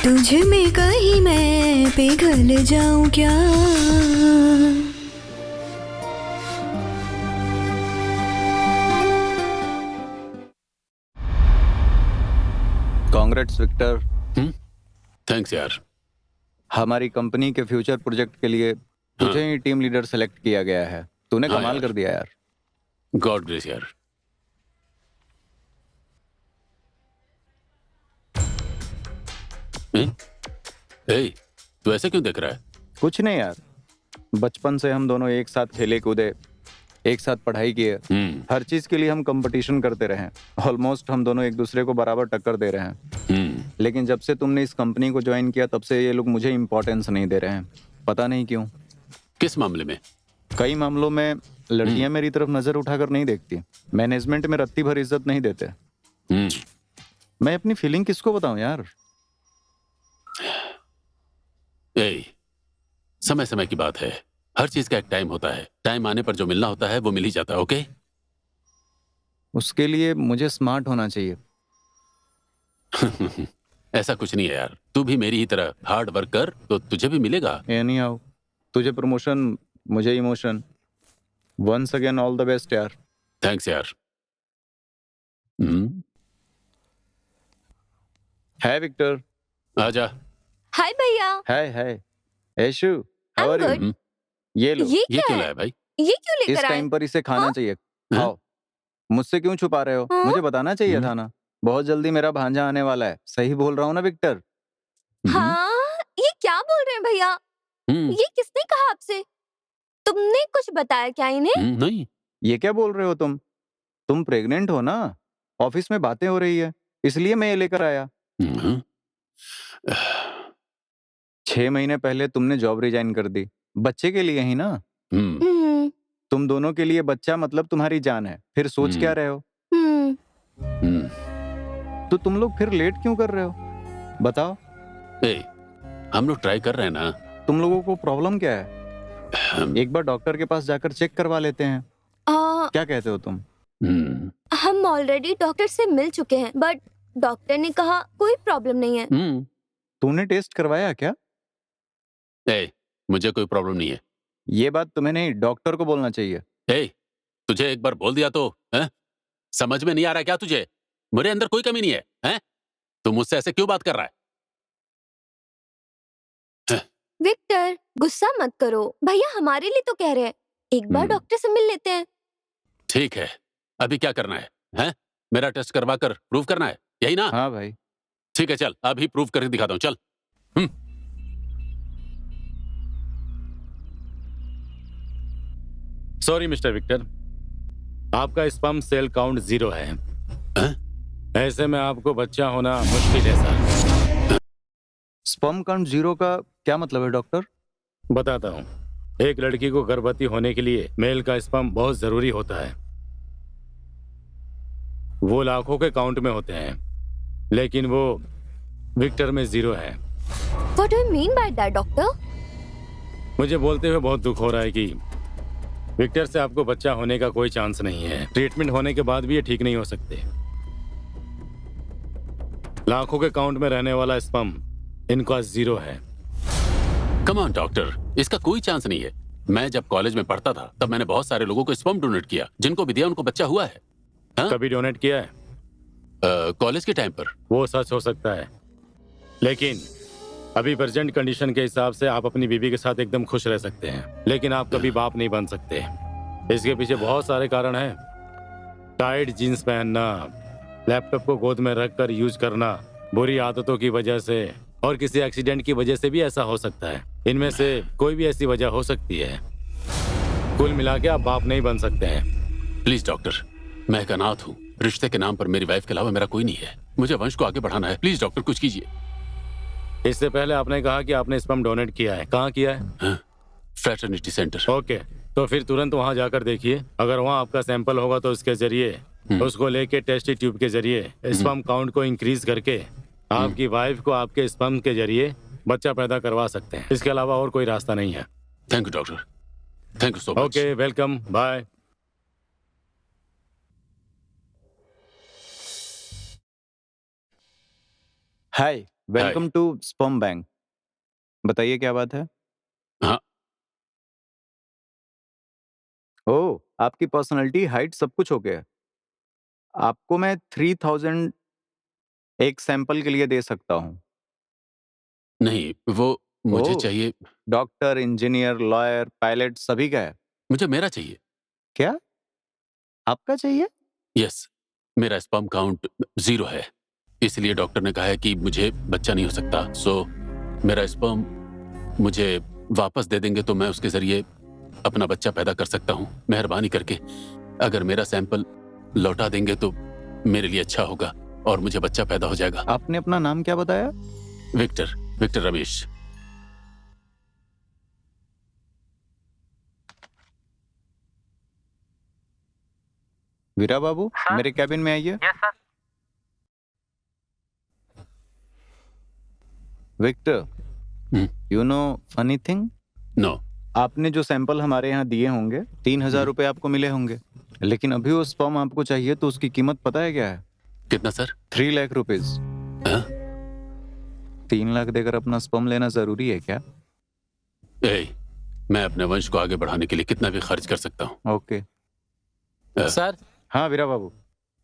Speaker 11: तुझ में कहीं मैं पिघल जाऊं क्या।
Speaker 1: Congrats Victor.
Speaker 5: थैंक्स यार।
Speaker 1: हमारी कंपनी के फ्यूचर प्रोजेक्ट के लिए तुझे ही टीम लीडर सेलेक्ट किया गया है। तूने
Speaker 5: हाँ
Speaker 1: कमाल
Speaker 5: यार।
Speaker 1: कर दिया यार।
Speaker 5: गॉड ग्रेस यार। ए, तू ऐसे क्यों देख रहा है?
Speaker 1: कुछ नहीं यार, बचपन से हम दोनों एक साथ खेले कूदे, एक साथ पढ़ाई किए, हर चीज के लिए हम कंपटीशन करते रहे हैं। ऑलमोस्ट हम दोनों एक दूसरे को बराबर टक्कर दे रहे हैं। लेकिन जब से तुमने इस कंपनी को ज्वाइन किया तब से ये लोग मुझे इम्पोर्टेंस नहीं दे रहे हैं। पता नहीं क्यों।
Speaker 5: किस मामले में?
Speaker 1: कई मामलों में लड़कियां मेरी तरफ नजर उठाकर नहीं देखती, मैनेजमेंट में रत्ती भर इज्जत नहीं देते। मैं अपनी फीलिंग किसको बताऊं यार।
Speaker 5: ए, समय समय की बात है, हर चीज का एक टाइम होता है। टाइम आने पर जो मिलना होता है वो मिल ही जाता है। ओके?
Speaker 1: उसके लिए मुझे स्मार्ट होना चाहिए।
Speaker 5: ऐसा कुछ नहीं है यार, तू भी मेरी ही तरह हार्ड वर्क कर तो तुझे भी मिलेगा।
Speaker 1: नहीं आओ, तुझे प्रमोशन मुझे emotion. Once again all the best यार।
Speaker 5: थैंक्स यार।
Speaker 1: Hi Victor.
Speaker 5: आजा।
Speaker 7: हाय भैया।
Speaker 1: Hi hi Aishu, how are you? ये लो।
Speaker 7: ये क्या
Speaker 5: क्यों
Speaker 7: है?
Speaker 5: लाया भाई?
Speaker 7: ये क्यों
Speaker 1: इस
Speaker 7: लेकर आए?
Speaker 1: टाइम पर इसे खाना चाहिए। खाओ। मुझसे क्यों छुपा रहे हो?
Speaker 7: हाँ?
Speaker 1: मुझे बताना चाहिए था ना। बहुत जल्दी मेरा भांजा आने वाला है। सही बोल रहा हूँ ना विक्टर?
Speaker 7: हाँ, ये क्या बोल रहे हैं भैया? ये किसने कहा आपसे? तुमने कुछ बताया क्या इन्हें?
Speaker 5: नहीं।
Speaker 1: ये क्या बोल रहे हो तुम? तुम प्रेग्नेंट हो ना? ऑफिस में बातें हो रही है, इसलिए मैं ये लेकर आया। 6 महीने पहले तुमने जॉब रिजाइन कर दी, बच्चे के लिए ही ना? तुम दोनों के लिए बच्चा मतलब तुम्हारी जान है। फिर सोच क्या रहे हो? तो तुम लोग फिर लेट क्यों कर रहे हो? बताओ।
Speaker 5: हम लोग ट्राई कर रहे हैं ना।
Speaker 1: तुम लोगों को प्रॉब्लम क्या है? एक बार डॉक्टर के पास जाकर चेक करवा लेते हैं। क्या कहते हो तुम?
Speaker 7: हम ऑलरेडी डॉक्टर से मिल चुके हैं, बट डॉक्टर ने कहा कोई प्रॉब्लम नहीं है।
Speaker 1: तूने टेस्ट करवाया क्या?
Speaker 5: मुझे कोई प्रॉब्लम नहीं है।
Speaker 1: ये बात तुम्हें नहीं, डॉक्टर को बोलना चाहिए।
Speaker 5: तुझे एक बार बोल दिया तो समझ में नहीं आ रहा क्या तुझे? मेरे अंदर कोई कमी नहीं है, हैं? तू मुझसे ऐसे क्यों बात कर रहा है?
Speaker 7: विक्टर, गुस्सा मत करो। भैया हमारे लिए तो कह रहे हैं, एक बार डॉक्टर से मिल लेते हैं।
Speaker 5: ठीक है, अभी क्या करना है? हैं? मेरा टेस्ट करवा कर प्रूव करना है, यही ना?
Speaker 1: हाँ भाई।
Speaker 5: ठीक है, चल अभी प्रूव करके दिखाता हूँ। चल।
Speaker 12: सॉरी मिस्टर विक्टर, आपका स्पर्म सेल काउंट 0 है। ऐसे में आपको बच्चा होना मुश्किल है सर।
Speaker 1: स्पर्म काउंट 0 का क्या मतलब है डॉक्टर?
Speaker 12: बताता हूँ। एक लड़की को गर्भवती होने के लिए मेल का स्पर्म बहुत जरूरी होता है। वो लाखों के काउंट में होते हैं, लेकिन वो विक्टर में 0 है।
Speaker 7: What do you mean by that, doctor?
Speaker 12: मुझे बोलते हुए बहुत दुख हो रहा है कि विक्टर से आपको बच्चा होने का कोई चांस नहीं है। ट्रीटमेंट होने के बाद भी ये ठीक नहीं हो सकते। लाखों के काउंट में रहने वाला स्पर्म इनका 0 है।
Speaker 5: कम ऑन डॉक्टर, इसका कोई चांस नहीं है। मैं जब कॉलेज में पढ़ता था तब मैंने बहुत सारे लोगों को स्पर्म डोनेट किया, जिनको भी दिया उनको बच्चा हुआ है।
Speaker 12: कभी डोनेट किया है?
Speaker 5: कॉलेज के टाइम पर।
Speaker 12: वो सच हो सकता है, लेकिन अभी प्रेजेंट कंडीशन के हिसाब से आप अपनी बीवी के साथ एकदम खुश रह सकते हैं, लेकिन आप कभी बाप नहीं बन सकते। इसके पीछे बहुत सारे कारण हैं। टाइट जीन्स पहनना, लैपटॉप को गोद में रखकर यूज करना, बुरी आदतों की वजह से और किसी एक्सीडेंट की वजह से भी ऐसा हो सकता है। इनमें से कोई भी ऐसी वजह हो सकती है। कुल मिला के आप बाप नहीं बन सकते हैं।
Speaker 5: प्लीज डॉक्टर, मैं एक अनाथ हूँ। रिश्ते के नाम पर मेरी वाइफ के अलावा मेरा कोई नहीं है। मुझे वंश को आगे बढ़ाना है। प्लीज डॉक्टर कुछ कीजिए।
Speaker 12: इससे पहले आपने कहा कि आपने स्पर्म डोनेट किया है। कहाँ किया है?
Speaker 5: Fraternity centre.
Speaker 12: ओके, तो फिर तुरंत वहाँ जाकर देखिए। अगर वहाँ आपका सैंपल होगा तो उसके जरिए उसको लेके टेस्ट ट्यूब के जरिए स्पर्म काउंट को इंक्रीज करके आपकी वाइफ को आपके स्पर्म के जरिए बच्चा पैदा करवा सकते हैं। इसके अलावा और कोई रास्ता नहीं है।
Speaker 5: Thank you doctor, thank you so much.
Speaker 12: Okay, welcome, bye.
Speaker 1: Hi, welcome to sperm bank. बताइए क्या बात है?
Speaker 5: हाँ।
Speaker 1: ओह, आपकी पर्सनालिटी, हाइट सब कुछ हो गया। आपको मैं 3000 एक सैंपल के लिए दे सकता हूँ।
Speaker 5: नहीं, वो मुझे
Speaker 1: ओह,
Speaker 5: चाहिए।
Speaker 1: डॉक्टर, इंजीनियर, लॉयर, पायलट सभी का है।
Speaker 5: मुझे मेरा चाहिए।
Speaker 1: क्या आपका चाहिए?
Speaker 5: यस, मेरा स्पर्म काउंट 0 है, इसलिए डॉक्टर ने कहा है कि मुझे बच्चा नहीं हो सकता। सो मेरा स्पर्म मुझे वापस दे देंगे तो मैं उसके जरिए अपना बच्चा पैदा कर सकता हूँ। मेहरबानी करके अगर मेरा सैंपल लौटा देंगे तो मेरे लिए अच्छा होगा और मुझे बच्चा पैदा हो जाएगा।
Speaker 1: आपने अपना नाम क्या बताया?
Speaker 5: विक्टर रमेश।
Speaker 1: वीरा बाबू, मेरे कैबिन में आइए।
Speaker 8: Yes sir.
Speaker 1: Victor, you know funny thing?
Speaker 5: No.
Speaker 1: आपने जो सैंपल हमारे यहाँ दिए होंगे 3000 रुपए आपको मिले होंगे, लेकिन अभी वो स्पर्म आपको चाहिए तो उसकी कीमत पता है क्या है?
Speaker 5: कितना सर?
Speaker 1: 3 लाख रुपीज। 3 लाख देकर अपना स्पर्म लेना जरूरी है क्या?
Speaker 5: मैं अपने वंश को आगे बढ़ाने के लिए कितना भी खर्च कर सकता हूँ।
Speaker 1: Okay
Speaker 13: sir.
Speaker 1: हाँ वीरा बाबू,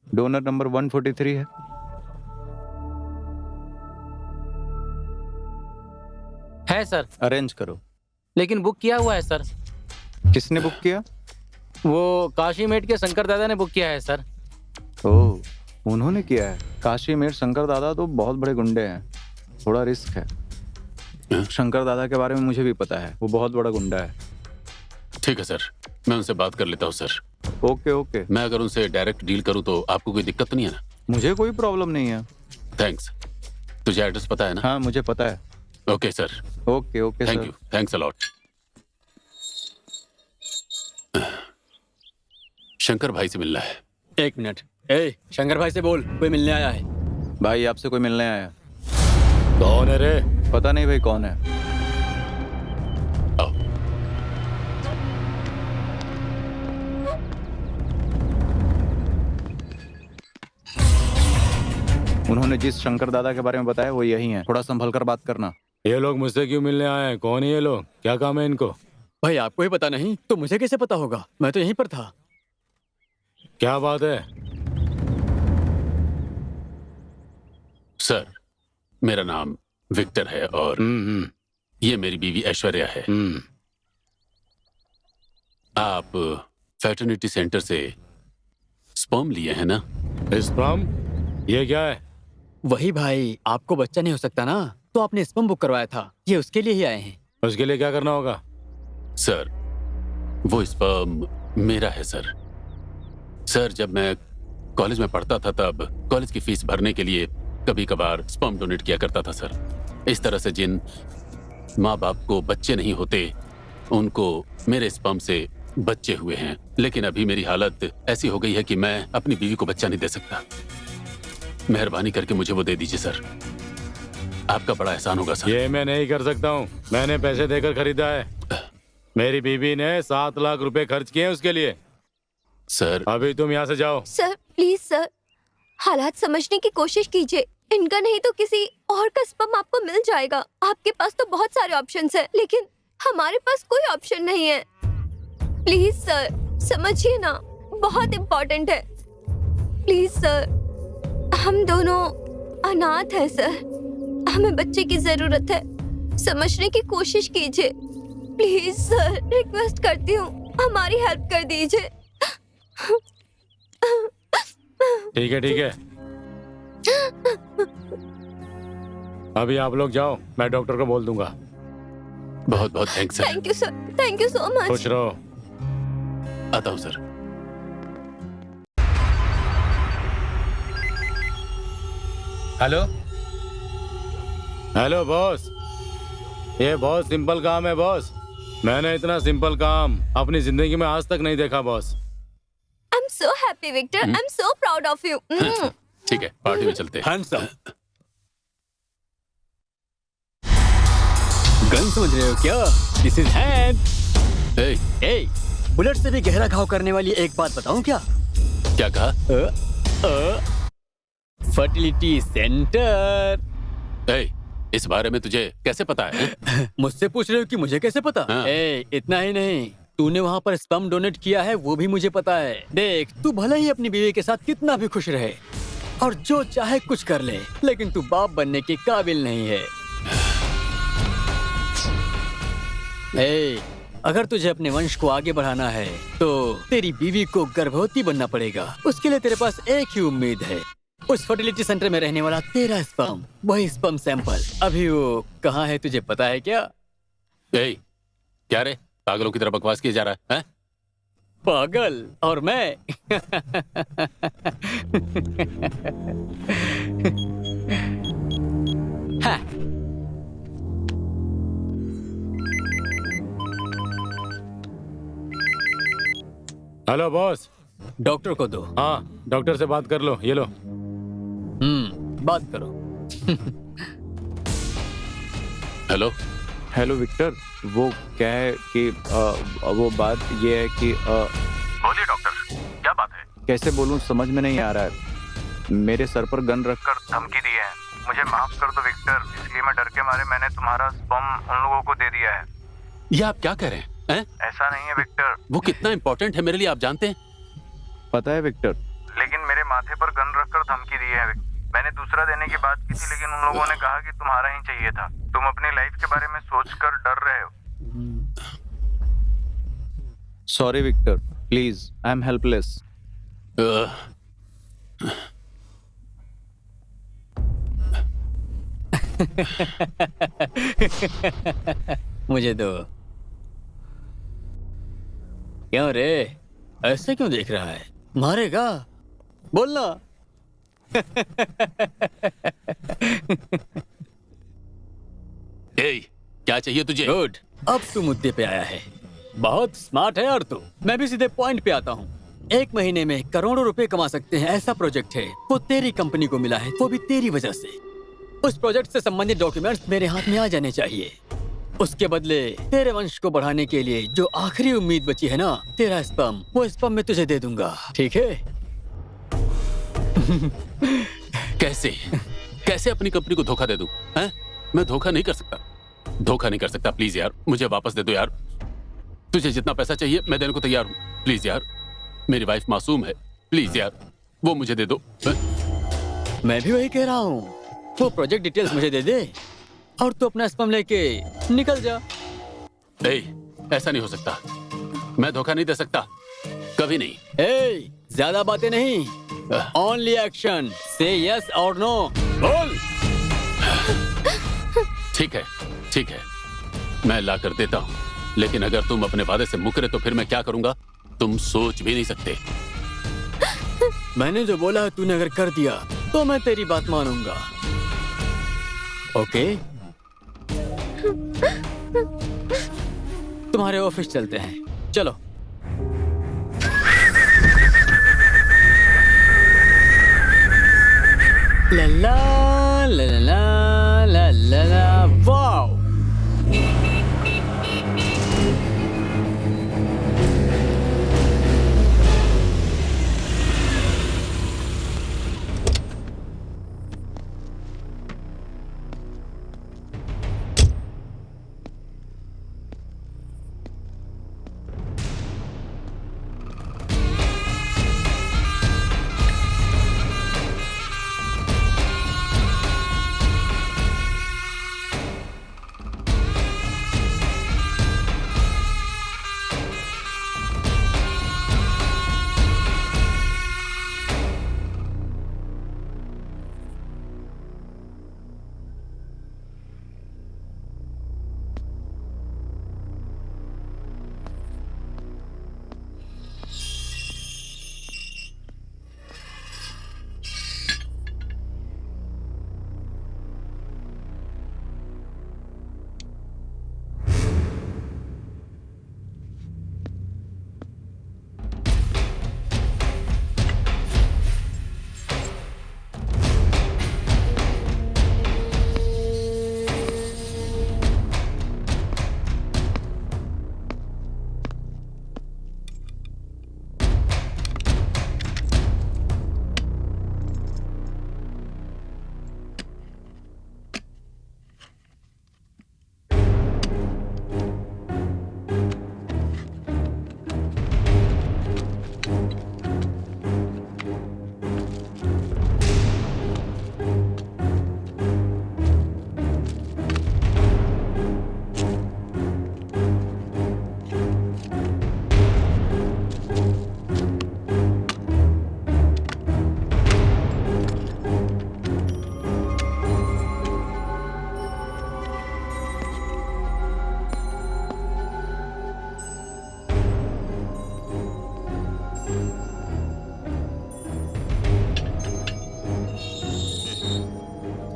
Speaker 1: डोनर नंबर 143 है।
Speaker 13: सर।
Speaker 1: अरेंज करो।
Speaker 13: लेकिन बुक किया हुआ है सर।
Speaker 1: किसने बुक किया?
Speaker 13: वो काशी मेट के शंकर दादा ने बुक किया है सर।
Speaker 1: ओह, उन्होंने किया है। काशी मेट शंकर दादा तो बहुत बड़े गुंडे हैं, थोड़ा रिस्क है। शंकर दादा के बारे में मुझे भी पता है, वो बहुत बड़ा गुंडा है।
Speaker 5: ठीक है सर, मैं उनसे बात कर लेता हूँ सर।
Speaker 1: ओके।
Speaker 5: मैं अगर उनसे डायरेक्ट डील करूँ तो आपको कोई दिक्कत तो नहीं है ना?
Speaker 1: मुझे कोई प्रॉब्लम नहीं है।
Speaker 5: थैंक्स। तुझे एड्रेस पता है ना?
Speaker 1: हाँ मुझे पता है।
Speaker 5: Okay sir.
Speaker 1: Okay
Speaker 5: thank you, thanks a lot. Shankar भाई से मिलना है।
Speaker 2: 1 मिनट। शंकर भाई से बोल, कोई मिलने आया है।
Speaker 1: भाई आपसे कोई मिलने आया।
Speaker 12: कौन है रे?
Speaker 1: पता नहीं भाई कौन है। उन्होंने जिस शंकर दादा के बारे में बताया वो यही है, थोड़ा संभल कर बात करना।
Speaker 12: ये लोग मुझसे क्यों मिलने आए हैं? कौन है ये लोग? क्या काम है इनको?
Speaker 2: भाई आपको ही पता नहीं तो मुझे कैसे पता होगा? मैं तो यहीं पर था।
Speaker 12: क्या बात है?
Speaker 5: सर, मेरा नाम विक्टर है और ये मेरी बीवी ऐश्वर्या है। आप फैटर्निटी सेंटर से स्पर्म लिए हैं ना?
Speaker 12: स्पर्म? ये क्या है?
Speaker 2: वही भाई, आपको बच्चा नहीं हो सकता ना, तो आपने स्पर्म बुक करवाया था, ये उसके लिए ही आए हैं।
Speaker 12: उसके लिए क्या करना होगा?
Speaker 5: सर, वो स्पर्म मेरा है सर। सर, जब मैं कॉलेज में पढ़ता था तब कॉलेज की फीस भरने के लिए कभी कभार स्पर्म डोनेट किया करता था सर। इस तरह से जिन माँ बाप को बच्चे नहीं होते उनको मेरे स्पर्म से बच्चे हुए हैं। लेकिन अभी मेरी हालत ऐसी हो गई है कि मैं अपनी बीवी को बच्चा नहीं दे सकता। मेहरबानी करके मुझे वो दे दीजिए सर, आपका बड़ा एहसान होगा सर।
Speaker 12: ये मैं नहीं कर सकता हूँ, मैंने पैसे देकर खरीदा है। मेरी बीवी ने 7 लाख रुपए खर्च किए हैं उसके लिए।
Speaker 5: सर,
Speaker 12: अभी तुम यहाँ से जाओ।
Speaker 7: सर प्लीज सर, हालात समझने की कोशिश कीजिए। इनका नहीं तो किसी और का स्पर्म आपको मिल जाएगा। आपके पास तो बहुत सारे ऑप्शंस हैं, लेकिन हमारे पास कोई ऑप्शन नहीं है। प्लीज सर समझिए ना, बहुत इम्पोर्टेंट है। प्लीज सर, हम दोनों अनाथ हैं सर। हमें बच्चे की जरूरत है, समझने की कोशिश कीजिए प्लीज सर, रिक्वेस्ट करती हूँ, हमारी हेल्प कर दीजिए।
Speaker 12: ठीक है ठीक है, अभी आप लोग जाओ, मैं डॉक्टर को बोल दूंगा।
Speaker 5: बहुत बहुत thanks sir.
Speaker 7: Thank you sir, thank you so much.
Speaker 12: खुश रहो।
Speaker 5: आता हूँ सर।
Speaker 2: हेलो
Speaker 12: हेलो बॉस, ये बहुत सिंपल काम है बॉस। मैंने इतना सिंपल काम अपनी जिंदगी में आज तक नहीं देखा boss.
Speaker 7: I am so happy Victor, I am so proud of you.
Speaker 5: ठीक है, पार्टी में चलते हैं।
Speaker 2: Hands up. गन समझ रहे हो क्या? This is hand. A, bullet से भी गहरा घाव करने वाली एक बात बताऊं क्या?
Speaker 5: क्या कहा?
Speaker 2: Fertility centre.
Speaker 5: इस बारे में तुझे कैसे पता है?
Speaker 2: मुझसे पूछ रहे हो कि मुझे कैसे पता? इतना ही नहीं, तूने वहाँ पर स्पर्म डोनेट किया है वो भी मुझे पता है। देख, तू भले ही अपनी बीवी के साथ कितना भी खुश रहे और जो चाहे कुछ कर ले, लेकिन तू बाप बनने के काबिल नहीं है। अगर तुझे अपने वंश को आगे बढ़ाना है तो तेरी बीवी को गर्भवती बनना पड़ेगा। उसके लिए तेरे पास एक ही उम्मीद है, उस फर्टिलिटी सेंटर में रहने वाला तेरा स्पर्म, वही स्पर्म सैंपल। अभी वो कहाँ है तुझे पता है क्या?
Speaker 5: क्या रे, पागलों की तरह बकवास किया जा रहा है?
Speaker 2: पागल और मैं? हाँ।
Speaker 12: Hello boss.
Speaker 2: डॉक्टर को दो।
Speaker 12: हाँ, डॉक्टर से बात कर लो, ये लो।
Speaker 2: बात करो।
Speaker 5: हेलो
Speaker 1: हेलो विक्टर, वो क्या है कि वो बात ये है कि
Speaker 8: बोलिए डॉक्टर, क्या बात है?
Speaker 1: कैसे बोलूं, समझ में नहीं आ रहा है। मेरे सर पर गन रखकर
Speaker 8: धमकी दी है। मुझे माफ कर दो विक्टर, इसलिए मैं डर के मारे मैंने तुम्हारा स्पर्म उन लोगों को दे दिया है।
Speaker 5: ये आप क्या कह रहे हैं?
Speaker 8: ऐसा नहीं है विक्टर।
Speaker 5: वो कितना इम्पोर्टेंट है मेरे लिए, आप जानते हैं?
Speaker 1: पता है विक्टर,
Speaker 8: लेकिन मेरे माथे पर गन रखकर धमकी दी है। मैंने दूसरा देने की बात की थी, लेकिन उन लोगों ने कहा कि तुम्हारा ही चाहिए था। तुम अपनी लाइफ के बारे में सोचकर डर रहे हो।
Speaker 1: Sorry Victor, please, I am helpless.
Speaker 2: मुझे दो। क्यों रे, ऐसे क्यों देख रहा है? मारेगा? बोलना।
Speaker 5: क्या चाहिए तुझे?
Speaker 2: गुड, अब तू मुद्दे पे आया है। बहुत स्मार्ट है और तू। मैं भी सीधे पॉइंट पे आता हूँ। 1 महीने में करोड़ों रुपए कमा सकते हैं, ऐसा प्रोजेक्ट है। वो तेरी कंपनी को मिला है, वो भी तेरी वजह से। उस प्रोजेक्ट से संबंधित डॉक्यूमेंट्स मेरे हाथ में आ जाने चाहिए। उसके बदले तेरे वंश को बढ़ाने के लिए जो आखिरी उम्मीद बची है ना, तेरा स्पर्म, वो स्पर्म मैं तुझे दे दूंगा, ठीक है?
Speaker 5: कैसे अपनी कंपनी को धोखा दे दूं? हैं? मैं धोखा नहीं कर सकता। प्लीज यार, मुझे वापस दे दो यार। तुझे जितना पैसा चाहिए मैं देने को तैयार हूँ। प्लीज यार, मेरी वाइफ मासूम है, प्लीज यार, वो मुझे दे दो।
Speaker 2: मैं भी वही कह रहा हूँ, वो प्रोजेक्ट डिटेल्स मुझे दे दे और तू अपना स्पर्म लेके निकल जा।
Speaker 5: ऐसा नहीं हो सकता, मैं धोखा नहीं दे सकता, कभी नहीं।
Speaker 2: ज्यादा बातें नहीं, ओनली एक्शन। से यस और नो, बोल।
Speaker 5: ठीक है, मैं ला कर देता हूँ, लेकिन अगर तुम अपने वादे से मुकरे तो फिर मैं क्या करूंगा तुम सोच भी नहीं सकते।
Speaker 2: मैंने जो बोला है तूने अगर कर दिया तो मैं तेरी बात मानूंगा, ओके? तुम्हारे ऑफिस चलते हैं, चलो। ला ला ला ला ला ला ला, वाओ!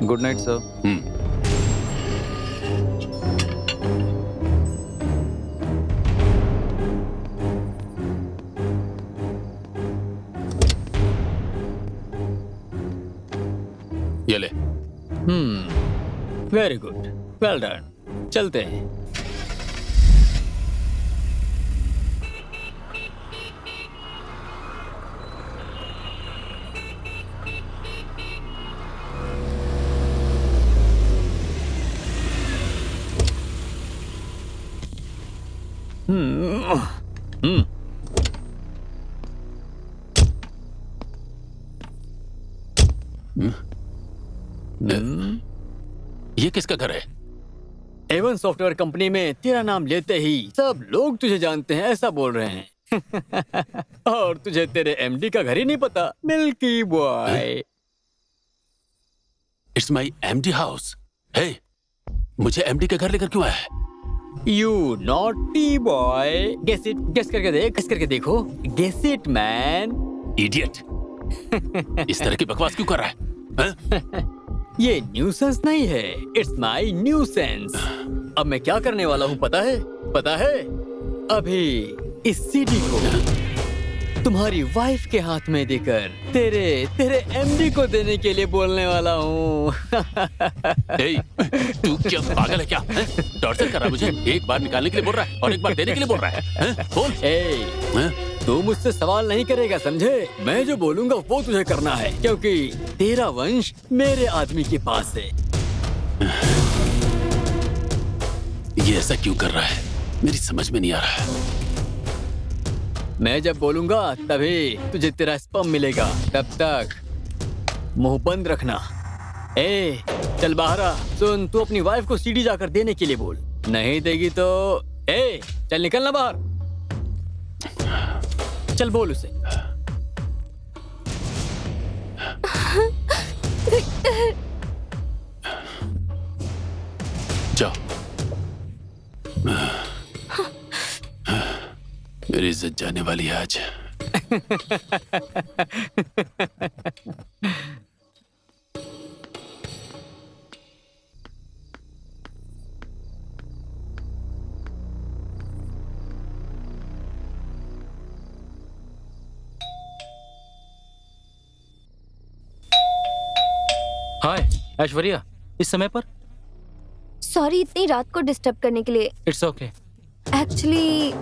Speaker 2: Good night sir.
Speaker 5: ये ले।
Speaker 2: Very good, well done. चलते हैं।
Speaker 5: ये किसका घर है?
Speaker 2: एवन सॉफ्टवेयर कंपनी में तेरा नाम लेते ही सब लोग तुझे जानते हैं, ऐसा बोल रहे हैं। और तुझे तेरे एमडी का घर ही नहीं पता, milky boy.
Speaker 5: It's my MD house. Hey, मुझे एमडी के घर लेकर क्यों आया है?
Speaker 2: You naughty boy. Guess it, guess करके देख, गेस करके देखो। Guess it man.
Speaker 5: इडियट। इस तरह की बकवास क्यों कर रहा है?
Speaker 2: ये न्यूसेंस नहीं है, इट्स माई न्यूसेंस। अब मैं क्या करने वाला हूँ पता है? पता है? अभी इस सीडी को तुम्हारी वाइफ के हाथ में देकर तेरे एमडी को देने के लिए बोलने वाला हूँ।
Speaker 5: तू क्या पागल है क्या? टॉर्चर कर रहा है मुझे? एक बार निकालने के लिए बोल रहा है और एक बार देने के लिए बोल रहा है। बोल।
Speaker 2: तू मुझसे सवाल नहीं करेगा, समझे? मैं जो बोलूंगा वो तुझे करना है, क्योंकि तेरा वंश मेरे आदमी के पास है।
Speaker 5: ये ऐसा क्यों कर रहा है? मेरी समझ में नहीं आ रहा है।
Speaker 2: मैं जब बोलूंगा तभी तुझे तेरा स्पर्म मिलेगा, तब तक मुंह बंद रखना। चल बाहर आ। सुन, तू अपनी वाइफ को सीडी जाकर देने के लिए बोल। नहीं देगी तो चल निकलना बाहर। चल बोल उसे।
Speaker 5: जाओ। मेरी इज्जत जाने वाली है आज।
Speaker 14: हाय ऐश्वर्या, इस समय पर?
Speaker 7: सॉरी इतनी रात को डिस्टर्ब करने के लिए।
Speaker 14: It's okay.
Speaker 7: एक्चुअली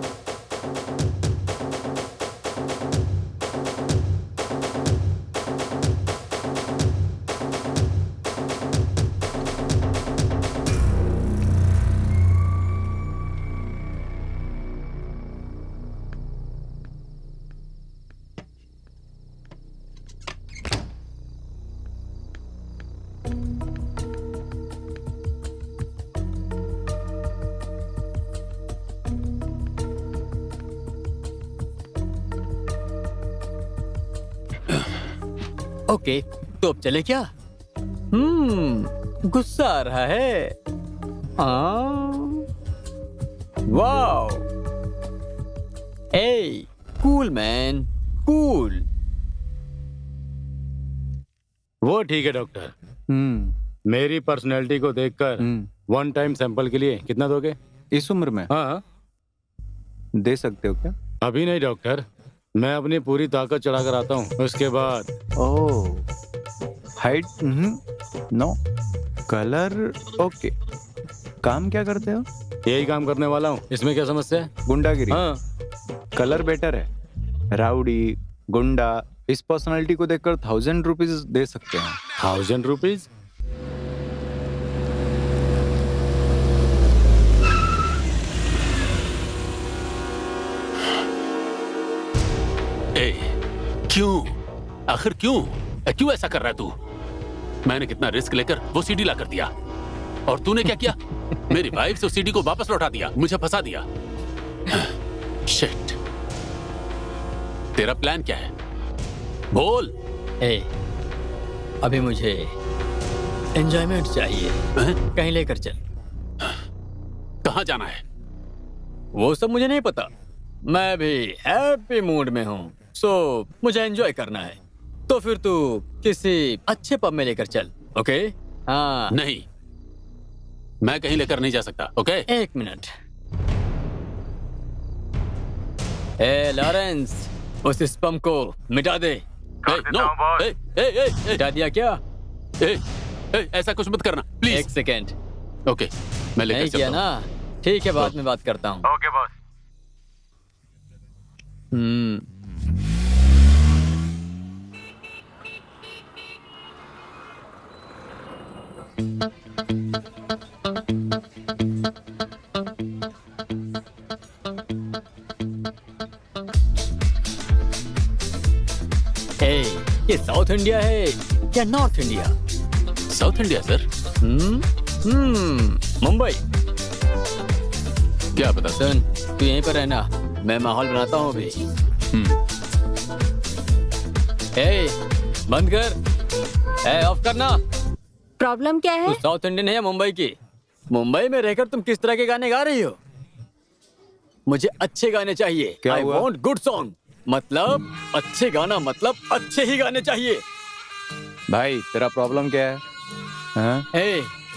Speaker 2: ओके, तो अब चले क्या? गुस्सा आ रहा है। Wow, cool man, cool.
Speaker 12: वो ठीक है डॉक्टर। मेरी पर्सनैलिटी को देखकर वन टाइम सैंपल के लिए कितना दोगे?
Speaker 1: इस उम्र में?
Speaker 12: हाँ,
Speaker 1: दे सकते हो क्या?
Speaker 12: अभी नहीं डॉक्टर, मैं अपनी पूरी ताकत चढ़ाकर आता हूँ, उसके बाद।
Speaker 1: Height no, colour okay. काम क्या करते हो?
Speaker 12: यही काम करने वाला हूँ, इसमें क्या समस्या है?
Speaker 1: गुंडागिरी।
Speaker 12: हाँ।
Speaker 1: कलर बेटर है, राउडी गुंडा। इस पर्सनालिटी को देखकर 1000 रुपीज दे सकते हैं।
Speaker 12: 1000 रुपीज?
Speaker 5: क्यों? आखिर क्यों? क्यों ऐसा कर रहा है तू? मैंने कितना रिस्क लेकर वो सीडी ला कर दिया, और तूने क्या किया? मेरी वाइफ से उस सीडी को वापस लौटा दिया, मुझे फंसा दिया। शिट। तेरा प्लान क्या है? बोल।
Speaker 2: अभी मुझे एंजॉयमेंट चाहिए। कहीं लेकर चल।
Speaker 5: कहाँ जाना है?
Speaker 2: वो सब मुझे नहीं पता, मैं भी हैप्पी मूड में हूँ, सो मुझे एंजॉय करना है। तो फिर तू किसी अच्छे पब में लेकर चल, ओके? हाँ
Speaker 5: नहीं, मैं कहीं लेकर नहीं जा सकता। ओके,
Speaker 2: एक मिनट। ए लॉरेंस, उस स्पम को मिटा दे। मिटा दिया क्या?
Speaker 5: ऐसा कुछ मत करना प्लीज।
Speaker 2: एक सेकेंड।
Speaker 5: ओके, मैं लेकर
Speaker 2: नहीं किया
Speaker 5: चलता
Speaker 2: ना? ठीक है, बाद में बात करता हूँ।
Speaker 8: Okay boss.
Speaker 2: ये साउथ इंडिया है या north India?
Speaker 5: South India sir.
Speaker 2: Mumbai.
Speaker 5: क्या पता।
Speaker 2: सुन, तू यहीं पर रहना, मैं माहौल बनाता हूँ अभी। बंद कर। ऑफ करना।
Speaker 9: प्रॉब्लम क्या है?
Speaker 2: तू साउथ इंडियन है या मुंबई की? मुंबई में रहकर तुम किस तरह के गाने गा रही हो? मुझे अच्छे गाने चाहिए। I want good song। मतलब अच्छे गाना, मतलब अच्छे ही गाने चाहिए।
Speaker 1: भाई तेरा प्रॉब्लम क्या है?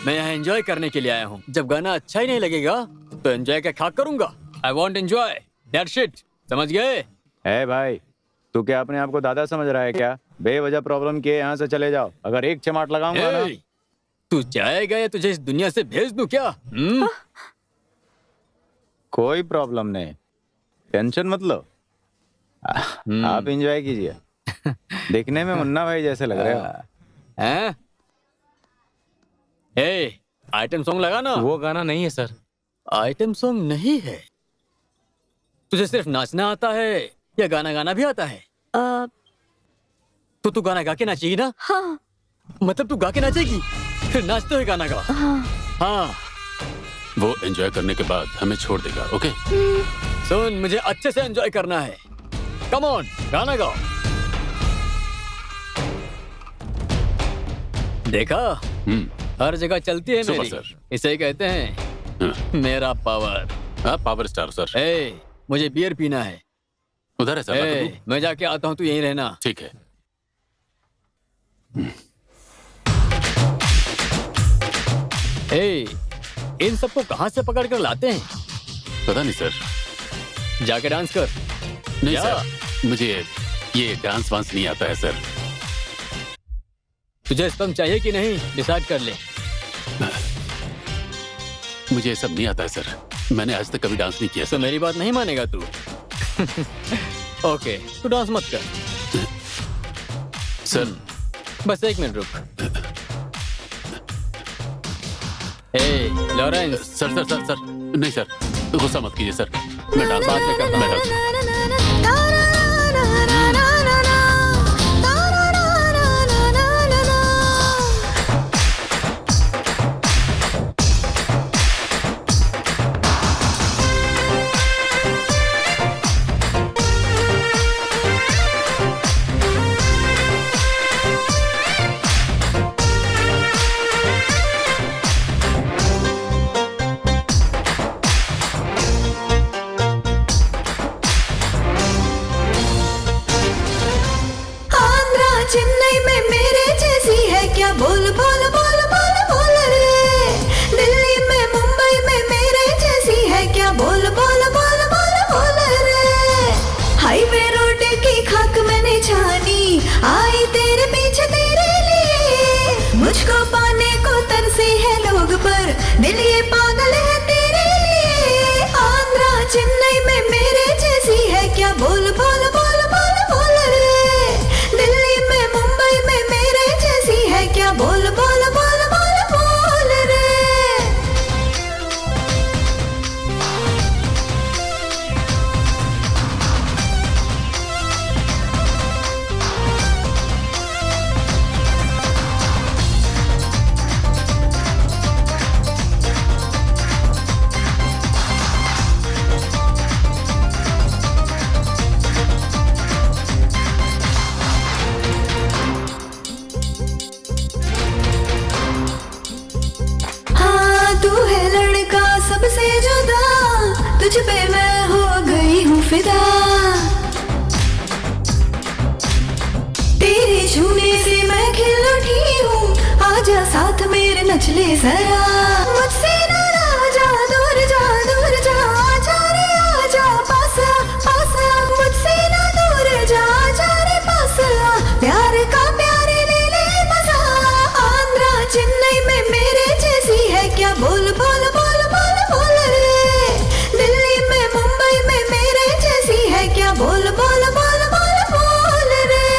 Speaker 2: मैं यहाँ एंजॉय करने के लिए आया हूँ। जब गाना अच्छा ही नहीं लगेगा तो एंजॉय का क्या करूंगा? I want enjoy। That's it। समझ गए?
Speaker 1: भाई तू क्या अपने आप को दादा समझ रहा है क्या? बेवजह प्रॉब्लम किए यहाँ से चले जाओ। अगर एक चमाट लगाऊंगा ना।
Speaker 2: तू जाएगा या तुझे इस दुनिया से भेज दूं क्या?
Speaker 1: कोई प्रॉब्लम नहीं, टेंशन मत लो। आप एंजॉय कीजिए। देखने में मुन्ना भाई जैसे लग रहे हो।
Speaker 2: आइटम सॉन्ग लगा ना।
Speaker 14: वो गाना नहीं है सर।
Speaker 2: आइटम सॉन्ग नहीं है? तुझे सिर्फ नाचना आता है या गाना गाना भी आता है? तो तू गाना गा के नाचेगी ना?
Speaker 7: हाँ।
Speaker 2: मतलब तू गा के नाचेगी, फिर नाचते हुए गाना गा। हाँ।
Speaker 5: वो एंजॉय करने के बाद हमें छोड़ देगा। ओके?
Speaker 2: सुन, मुझे अच्छे से एंजॉय करना है। कम ऑन, गाना गाओ। देखा, हर जगह चलती है मेरी।
Speaker 5: सर।
Speaker 2: इसे कहते हैं मेरा पावर।
Speaker 5: Power star sir.
Speaker 2: मुझे बियर पीना है।
Speaker 5: उधर है सर।
Speaker 2: मैं जाके आता हूँ, तू यहीं रहना।
Speaker 5: ठीक है।
Speaker 2: इन सबको कहाँ से पकड़ कर लाते हैं?
Speaker 5: पता नहीं सर।
Speaker 2: जाके डांस कर।
Speaker 5: नहीं सर, मुझे ये डांस वांस नहीं आता है सर।
Speaker 2: तुझे स्पम चाहिए कि नहीं, डिसाइड कर ले।
Speaker 5: मुझे ये सब नहीं आता है सर। मैंने आज तक कभी डांस नहीं किया सर।
Speaker 2: तो मेरी बात नहीं मानेगा तू? ओके, तू डांस मत कर।
Speaker 5: सर
Speaker 2: बस एक मिनट रुक। Lawrence.
Speaker 5: Sir sir sir sir नहीं सर, गुस्सा मत कीजिए सर। मैं डांस बात में करता हूँ।
Speaker 11: चेन्नई में मेरे जैसी है क्या? बोल बोल बोल बोल बोल रे। दिल्ली में मुंबई में मेरे जैसी है क्या? बोल बोल बोल बोल बोल रे। हाईवे रोड की खाक मैंने छानी, आई तेरे पीछे तेरे लिए। मुझको पाने को तरसे है लोग, पर दिल ये पागल है तेरे लिए। आंध्रा चेन्नई में मेरे जैसी है क्या? बोल बोल बोल बोल बोल रे। दिल्ली में मुंबई में मेरे जैसी है क्या? बोल बोल बोल बोल बोल रे। साथ मेरे नच ले जरा, मुझसे नाराज जा, दूर जा, दूर जा, आजा रे आजा, पास आ, पास आ, मुझसे ना दूर जा, आजा रे पास आ, प्यार का प्यार ले ले मजा, आंध्रा चेन्नई में मेरे जैसी है क्या, बोल बोल बोल बोल बोल रे, दिल्ली में मुंबई में मेरे जैसी है क्या, बोल बोल बोल बोल बोल रे।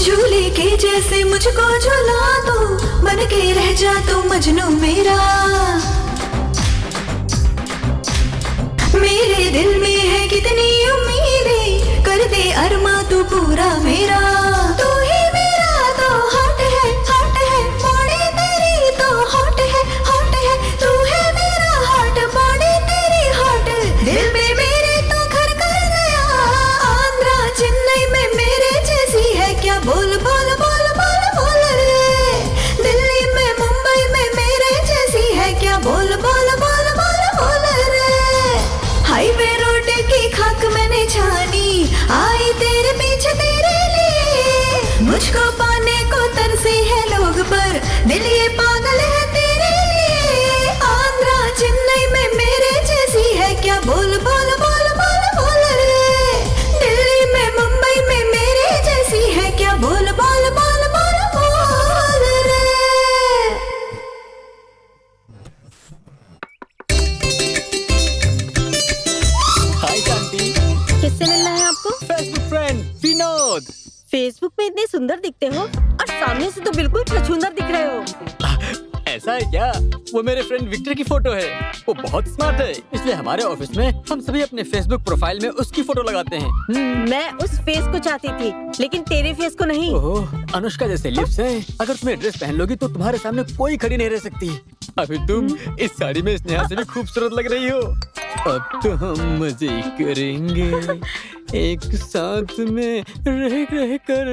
Speaker 11: झूले के जैसे मुझको झुला दो, बन के रह जा तू मजनू मेरा, मेरे दिल में है कितनी उम्मीदें, कर दे अरमा तू पूरा मेरा, तू ही मेरा तो हॉट है, बॉडी तेरी तो हॉट है, तू है मेरा हॉट, बॉडी तेरी हॉट, दिल में मेरे तो घर कर गया, आंध्रा चेन्नई में मेरे जैसी है क्या, बोल बोल बोल बोल बोल रे, दिल्ली में मुंबई में मेरे जैसी है क्या, बोल बोल बोल बोल बोल रे, हाईवे रोड की खाक मैंने छानी, आई तेरे पीछे तेरे लिए, मुझको पाने को तरसे है लोग पर दिल ये पागल है तेरे लिए, आंध्रा चेन्नई में मेरे जैसी है क्या, बोल बोल बोल बोल बोल रे, दिल्ली में मुंबई में मेरे जैसी है क्या, बोल बोल बोल बोल बोल रे।
Speaker 2: हाय शांति।
Speaker 9: किससे मिलना है आपको?
Speaker 2: Facebook friend Vinod.
Speaker 9: फेसबुक में इतने सुंदर दिखते हो और सामने से तो बिल्कुल छछूंदर दिख रहे हो।
Speaker 2: ऐसा है क्या? वो मेरे फ्रेंड विक्टर की फोटो है। वो बहुत स्मार्ट है, इसलिए हमारे ऑफिस में हम सभी अपने फेसबुक प्रोफाइल में उसकी फोटो लगाते हैं।
Speaker 9: मैं उस फेस को चाहती थी, लेकिन तेरे फेस को नहीं।
Speaker 2: ओह, अनुष्का जैसे लिप्स हैं। अगर तुम्हें ड्रेस पहन लोगी तो तुम्हारे सामने कोई खड़ी नहीं रह सकती। अभी तुम इस साड़ी में स्नेहा से भी खूबसूरत लग रही हो। अब तो हम मजे करेंगे एक साथ में रह कर।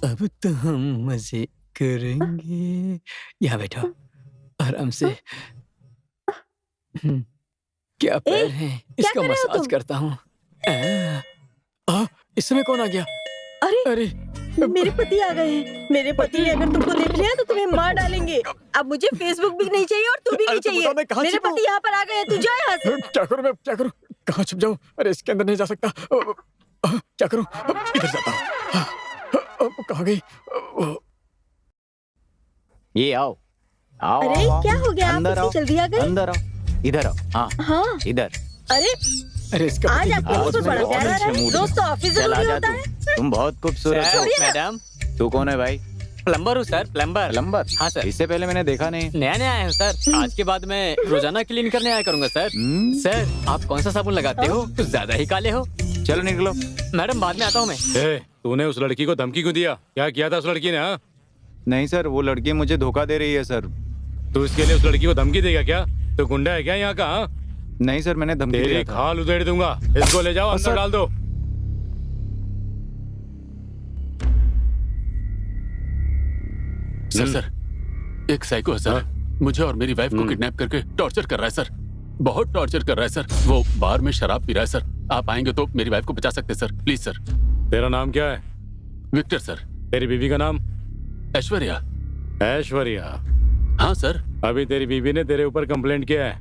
Speaker 2: अब तो हम मजे करेंगे। यहाँ बैठो आराम से। क्या पैर है, इसका मसाज करता हूँ। इस समय कौन आ गया?
Speaker 9: अरे मेरे पति आ गए हैं। मेरे पति ने अगर तुमको देख लिया तो तुम्हें मार डालेंगे। अब मुझे फेसबुक भी नहीं चाहिए और तू भी नहीं चाहिए। मेरे पति यहाँ पर आ गए हैं, तू जा यहाँ से।
Speaker 4: क्या करूँ मैं, क्या करूँ? कहाँ छुप जाऊँ? अरे इसके अंदर नहीं जा सकता। क्या करूँ? इधर जाता हूँ। कहाँ गई?
Speaker 1: ये आओ आओ।
Speaker 9: अरे
Speaker 1: आओ,
Speaker 9: क्या हो गया? आप
Speaker 1: अंदर
Speaker 9: इतनी
Speaker 1: आओ,
Speaker 9: जल्दी आ गए?
Speaker 1: अंदर आओ, इधर आओ। हाँ
Speaker 9: हाँ
Speaker 1: इधर।
Speaker 9: अरे
Speaker 1: इसका
Speaker 9: आज आपको बहुत बड़ा प्यार आ रहा है। रोज तो ऑफिस जरूरी होता है।
Speaker 1: तुम बहुत खूबसूरत हो।
Speaker 2: मैडम
Speaker 1: तू कौन है भाई?
Speaker 2: प्लम्बर हूँ सर, प्लम्बर। हाँ सर।
Speaker 1: इससे पहले मैंने देखा नहीं।
Speaker 2: नया नया आया हूँ सर। आज के बाद मैं रोजाना क्लीन करने आया करूंगा सर। सर आप कौन सा साबुन लगाते हो? कुछ ज्यादा ही काले हो।
Speaker 1: चलो निकलो।
Speaker 2: मैडम बाद में आता हूँ मैं।
Speaker 12: तूने उस लड़की को धमकी क्यों दिया? क्या किया था उस लड़की ने? हाँ
Speaker 1: नहीं सर, वो लड़की मुझे धोखा दे रही है सर।
Speaker 12: तू इसके लिए उस लड़की को धमकी देगा क्या? तो गुंडा है क्या यहाँ का? हाँ?
Speaker 1: नहीं सर, मैंने धमकी दिया
Speaker 12: तेरी
Speaker 1: था।
Speaker 12: खाल उधेड़ दूंगा। इसको ले जाओ अंदर डाल दो।
Speaker 5: सर एक साइको है सर। मुझे और मेरी वाइफ को किडनैप करके टॉर्चर कर रहा है सर। बहुत टॉर्चर कर रहा है सर। वो बार में शराब पी रहा है सर। आप आएंगे तो मेरी वाइफ को बचा सकते हैं सर, प्लीज सर।
Speaker 12: तेरा नाम क्या है?
Speaker 5: Victor sir.
Speaker 12: तेरी बीवी का नाम?
Speaker 5: ऐश्वर्या।
Speaker 12: ऐश्वर्या?
Speaker 5: हाँ सर।
Speaker 12: अभी तेरी बीवी ने तेरे ऊपर कंप्लेंट किया है।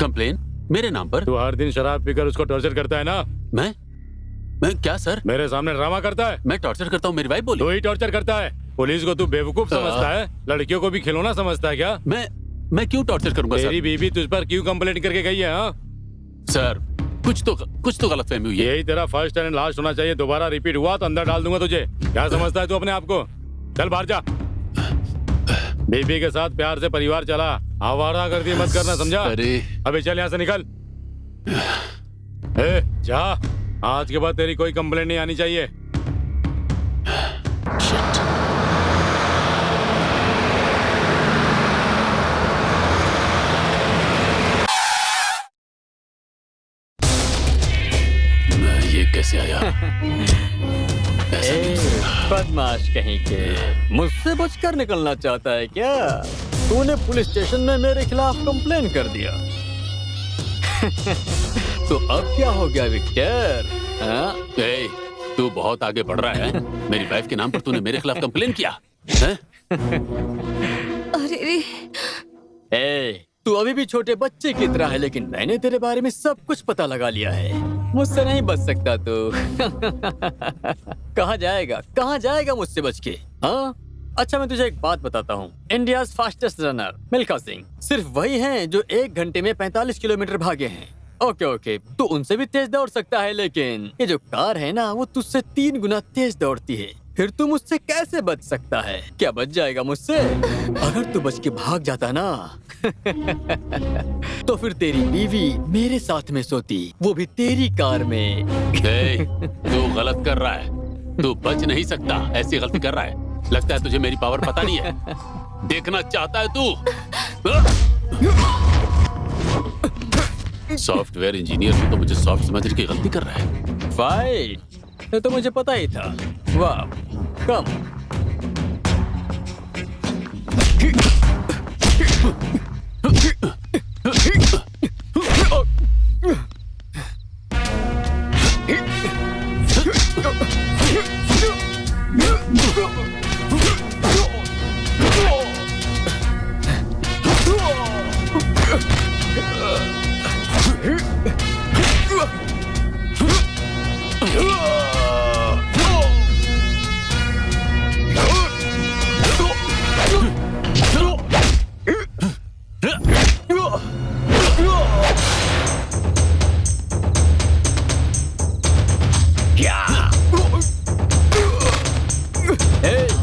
Speaker 5: कंप्लेन मेरे नाम पर?
Speaker 12: तू हर दिन शराब पीकर उसको टॉर्चर करता है ना?
Speaker 5: मैं क्या सर?
Speaker 12: मेरे सामने ड्रामा करता है।
Speaker 5: मैं टॉर्चर करता हूँ, मेरी वाइफ बोली।
Speaker 12: तू ही टॉर्चर करता है। पुलिस को तू बेवकूफ समझता है, लड़कियों को भी खिलौना समझता है क्या?
Speaker 5: मैं क्यों टॉर्चर करूंगा सर?
Speaker 12: तेरी बीवी तुझ पर क्यों कंप्लेंट करके गई है? हाँ
Speaker 5: सर कुछ तो गलतफहमी हुई है।
Speaker 12: यही तेरा फर्स्ट एंड लास्ट होना चाहिए। दोबारा रिपीट हुआ तो अंदर डाल दूंगा तुझे। क्या समझता है तू अपने आप को? चल बाहर जा। बीबी के साथ प्यार से परिवार चला, आवारागर्दी मत करना, समझा?
Speaker 5: अरे
Speaker 12: अभी चल यहाँ से निकल। ए, जा, आज के बाद तेरी कोई कंप्लेंट नहीं आनी चाहिए।
Speaker 5: ये कैसे आया?
Speaker 2: बदमाश कहीं के, मुझसे बचकर निकलना चाहता है क्या? तूने पुलिस स्टेशन में मेरे खिलाफ कंप्लेन कर दिया। तो अब क्या हो गया विक्टर?
Speaker 5: ए, तू बहुत आगे बढ़ रहा है। मेरी वाइफ के नाम पर तूने मेरे खिलाफ कंप्लेन किया है?
Speaker 7: अरे रे।
Speaker 2: ए, तू अभी भी छोटे बच्चे की तरह है, लेकिन मैंने तेरे बारे में सब कुछ पता लगा लिया है। मुझसे नहीं बच सकता तू। कहाँ जाएगा मुझसे बच के? हाँ, अच्छा मैं तुझे एक बात बताता हूँ। India's fastest runner Milkha Singh सिर्फ वही हैं जो 1 घंटे में 45 किलोमीटर भागे हैं। ओके, तू उनसे भी तेज दौड़ सकता है, लेकिन ये जो कार है ना, वो तुझसे 3 गुना तेज दौड़ती है। फिर तू मुझसे कैसे बच सकता है? क्या बच जाएगा मुझसे? अगर तू बच के भाग जाता ना तो फिर तेरी बीवी मेरे साथ में सोती, वो भी तेरी कार में।
Speaker 5: तू गलत कर रहा है। तू बच नहीं सकता, ऐसी गलती कर रहा है। लगता है तुझे मेरी पावर पता नहीं है। देखना चाहता है तू? सॉफ्टवेयर इंजीनियर भी तो मुझे सॉफ्ट समझने की गलती कर रहा है।
Speaker 2: फाइट, ये तो मुझे पता ही था। वाह, कम।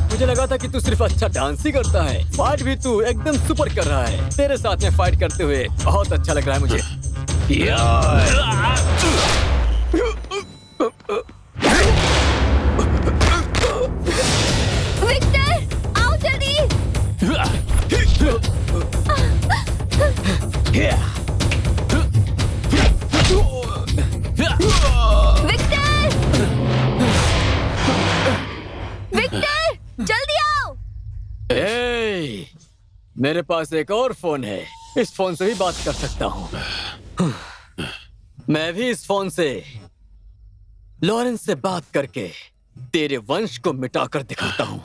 Speaker 2: मुझे लगा था कि तू सिर्फ अच्छा डांस ही करता है, फाइट भी तू एकदम सुपर कर रहा है। तेरे साथ में फाइट करते हुए बहुत अच्छा लग रहा है मुझे।
Speaker 7: विक्टर, आओ जल्दी। विक्टर, जल्दी आओ।
Speaker 2: मेरे पास एक और फोन है, इस फोन से भी बात कर सकता हूँ। मैं भी इस फोन से लॉरेंस से बात करके तेरे वंश को मिटाकर दिखाता हूँ।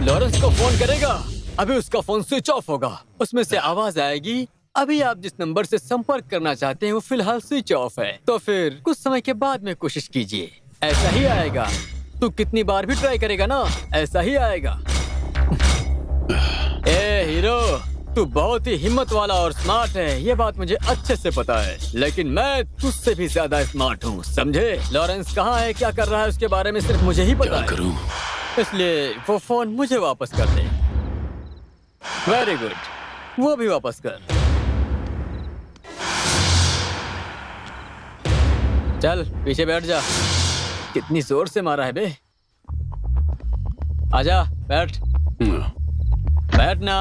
Speaker 2: लॉरेंस को फोन करेगा, अभी उसका फोन स्विच ऑफ होगा, उसमें से आवाज आएगी, अभी आप जिस नंबर से संपर्क करना चाहते हैं वो फिलहाल स्विच ऑफ है। तो फिर कुछ समय के बाद में कोशिश कीजिए, ऐसा ही आएगा। तू कितनी बार भी ट्राई करेगा ना, ऐसा ही आएगा। ए हीरो, तू बहुत ही हिम्मत वाला और स्मार्ट है, ये बात मुझे अच्छे से पता है, लेकिन मैं तुझसे भी ज्यादा स्मार्ट हूँ, समझे? लॉरेंस कहाँ है, क्या कर रहा है, उसके बारे में सिर्फ मुझे ही पता है। इसलिए वो फोन मुझे वापस कर दे। वेरी गुड, वो भी वापस कर। चल पीछे बैठ जा। कितनी जोर से मारा है बे। आजा, बैठ। बैठना।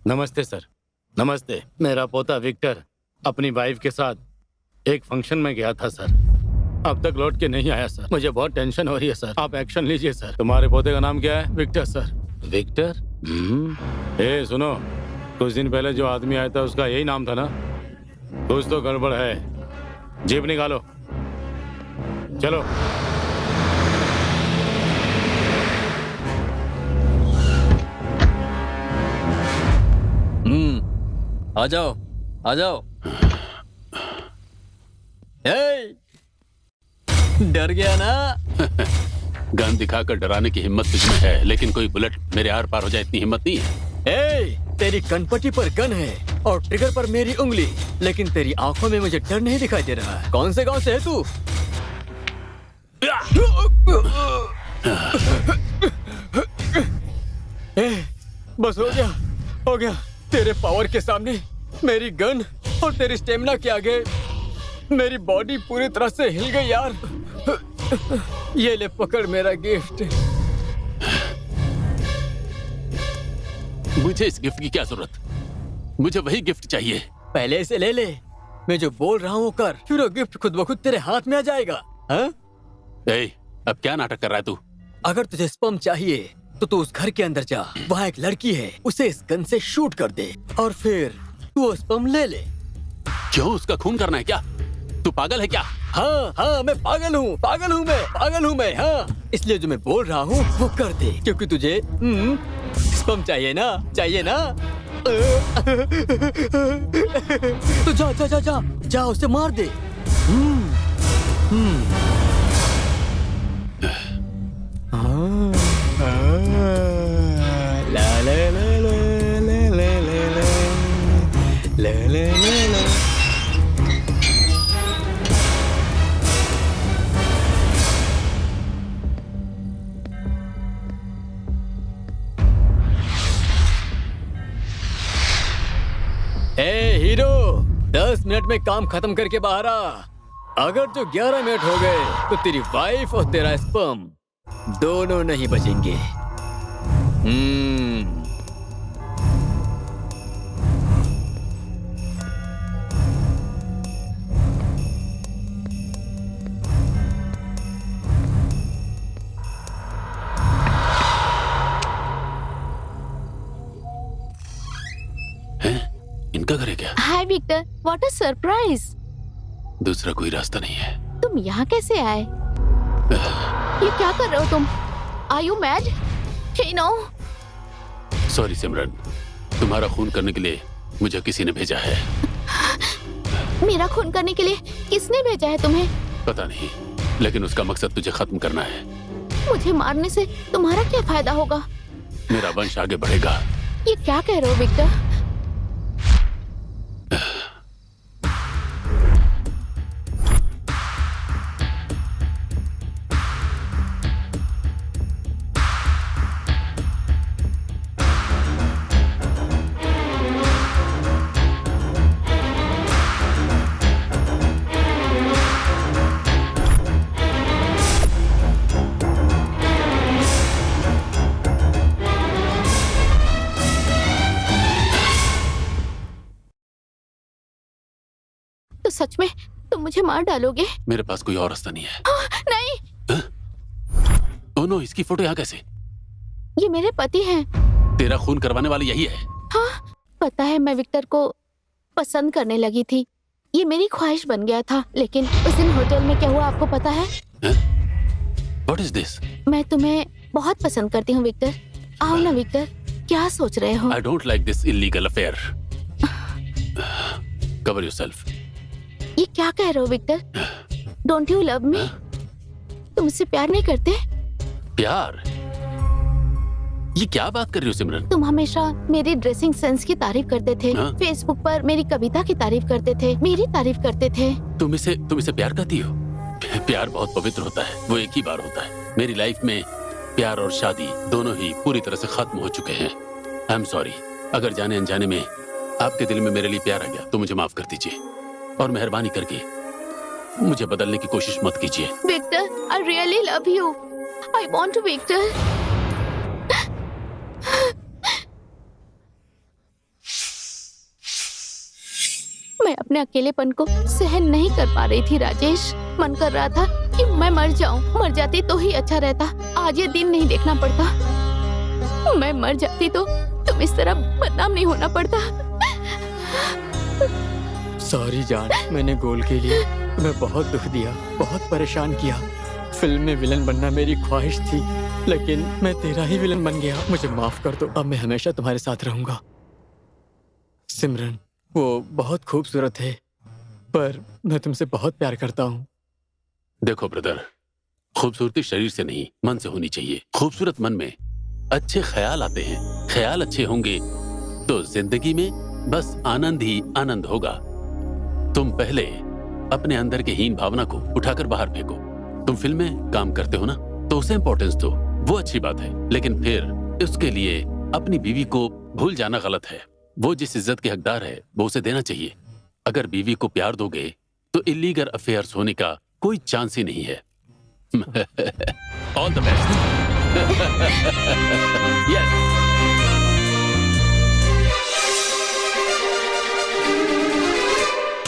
Speaker 12: नमस्ते सर। नमस्ते। मेरा पोता विक्टर अपनी वाइफ के साथ एक फंक्शन में गया था सर, अब तक लौट के नहीं आया सर। मुझे बहुत टेंशन हो रही है सर, आप एक्शन लीजिए सर। तुम्हारे पोते का नाम क्या है? Victor sir. विक्टर? ए सुनो, कुछ दिन पहले जो आदमी आया था उसका यही नाम था ना? कुछ तो गड़बड़ है। जीप निकालो, चलो।
Speaker 2: आ जाओ, आ जाओ। डर गया ना?
Speaker 5: गन दिखाकर डराने की हिम्मत तुझमें है, लेकिन कोई बुलेट मेरे आर पार हो जाए इतनी हिम्मत नहीं है।
Speaker 2: तेरी कनपट्टी पर गन है और ट्रिगर पर मेरी उंगली, लेकिन तेरी आंखों में मुझे डर नहीं दिखाई दे रहा है। कौन से गांव से है तू? बस हो गया। तेरे पावर के सामने मेरी गन और तेरी स्टेमिना के आगे मेरी बॉडी पूरी तरह से हिल गई यार। ये ले पकड़ मेरा गिफ्ट।
Speaker 5: मुझे इस गिफ्ट की क्या जरूरत? मुझे वही गिफ्ट चाहिए।
Speaker 2: पहले इसे ले ले। मैं जो बोल रहा हूँ कर, फिर वो गिफ्ट खुद ब खुद तेरे हाथ में आ जाएगा। हाँ?
Speaker 5: अब क्या नाटक कर रहा है तू?
Speaker 2: अगर तुझे स्पर्म चाहिए तो तू उस घर के अंदर जा, वहाँ एक लड़की है, उसे इस गन से शूट कर दे और फिर तू वो स्पर्म ले ले।
Speaker 5: क्यों? उसका खून करना है क्या? तू पागल है क्या?
Speaker 2: हाँ, मैं पागल हूँ मैं। हाँ, इसलिए जो मैं बोल रहा हूँ वो कर दे, क्योंकि तुझे स्पर्म चाहिए ना? तो जा उसे मार दे। ला ला ला ला ला ला ला ला ला। हीरो, 10 मिनट में काम खत्म करके बाहर आ। अगर जो 11 मिनट हो गए तो तेरी वाइफ और तेरा स्पर्म दोनों नहीं बचेंगे।
Speaker 5: इनका घर है क्या?
Speaker 6: हाय विक्टर, व्हाट अ सरप्राइज।
Speaker 5: दूसरा कोई रास्ता नहीं है।
Speaker 6: तुम यहाँ कैसे आए? ये क्या कर रहे हो तुम? Are you mad? Hey no.
Speaker 5: Sorry Simran, तुम्हारा खून करने के लिए मुझे किसी ने भेजा है।
Speaker 6: मेरा खून करने के लिए किसने भेजा है तुम्हें?
Speaker 5: पता नहीं, लेकिन उसका मकसद तुझे खत्म करना है।
Speaker 6: मुझे मारने से तुम्हारा क्या फायदा होगा?
Speaker 5: मेरा वंश आगे बढ़ेगा।
Speaker 6: ये क्या कह रहे हो विक्टर? सच में तुम मुझे मार डालोगे?
Speaker 5: मेरे पास कोई और रास्ता नहीं है।
Speaker 6: नहीं।
Speaker 5: ओह नो, इसकी फोटो यहाँ कैसे?
Speaker 6: ये मेरे पति हैं।
Speaker 5: तेरा खून करवाने वाली यही है?
Speaker 6: हाँ, पता है मैं विक्टर को पसंद करने लगी थी। ये मेरी ख्वाहिश बन गया था, लेकिन उस दिन होटल में क्या हुआ आपको पता है?
Speaker 5: What is this?
Speaker 6: मैं तुम्हें बहुत पसंद करती हूँ विक्टर। आओ ना विक्टर, क्या सोच रहे हो?
Speaker 5: I don't like this illegal affair. Cover yourself.
Speaker 6: ये क्या कह रहे हो Victor? Don't you love me? तुम मुझसे प्यार नहीं करते?
Speaker 5: प्यार? ये क्या बात कर रही हो सिमरन?
Speaker 6: तुम हमेशा मेरी ड्रेसिंग सेंस की तारीफ करते थे। फेसबुक पर मेरी कविता की तारीफ करते थे, मेरी तारीफ करते थे।
Speaker 5: तुम इसे प्यार करती हो? प्यार बहुत पवित्र होता है, वो एक ही बार होता है। मेरी लाइफ में प्यार और शादी दोनों ही पूरी तरह से खत्म हो चुके हैं। आई एम सॉरी, अगर जाने अनजाने में आपके दिल में मेरे लिए प्यार आ गया तो मुझे माफ कर दीजिए, और मेहरबानी करके मुझे बदलने की कोशिश मत कीजिए।
Speaker 6: Victor, I really love you. I want to Victor. मैं अपने अकेलेपन को सहन नहीं कर पा रही थी राजेश। मन कर रहा था कि मैं मर जाऊं। मर जाती तो ही अच्छा रहता, आज ये दिन नहीं देखना पड़ता। मैं मर जाती तो तुम इस तरह बदनाम नहीं होना पड़ता।
Speaker 2: सॉरी जान, मैंने गोल के लिए तुम्हें बहुत दुख दिया, बहुत परेशान किया। फिल्म में विलन बनना मेरी ख्वाहिश थी, लेकिन मैं तेरा ही विलन बन गया। मुझे माफ कर दो, अब मैं हमेशा तुम्हारे साथ रहूंगा। सिमरन, वो बहुत खूबसूरत है, पर मैं तुमसे बहुत प्यार करता हूँ।
Speaker 5: देखो ब्रदर, खूबसूरती शरीर से नहीं मन से होनी चाहिए। खूबसूरत मन में अच्छे ख्याल आते हैं। ख्याल अच्छे होंगे तो जिंदगी में बस आनंद ही आनंद होगा। तुम पहले अपने अंदर के हीन भावना को उठाकर बाहर फेंको। तुम फिल्म में काम करते हो ना, तो उसे इंपॉर्टेंस दो, वो अच्छी बात है। लेकिन फिर उसके लिए अपनी बीवी को भूल जाना गलत है। वो जिस इज्जत के हकदार है वो उसे देना चाहिए। अगर बीवी को प्यार दोगे तो इलीगल अफेयर्स होने का कोई चांस ही नहीं है। All the best. यस।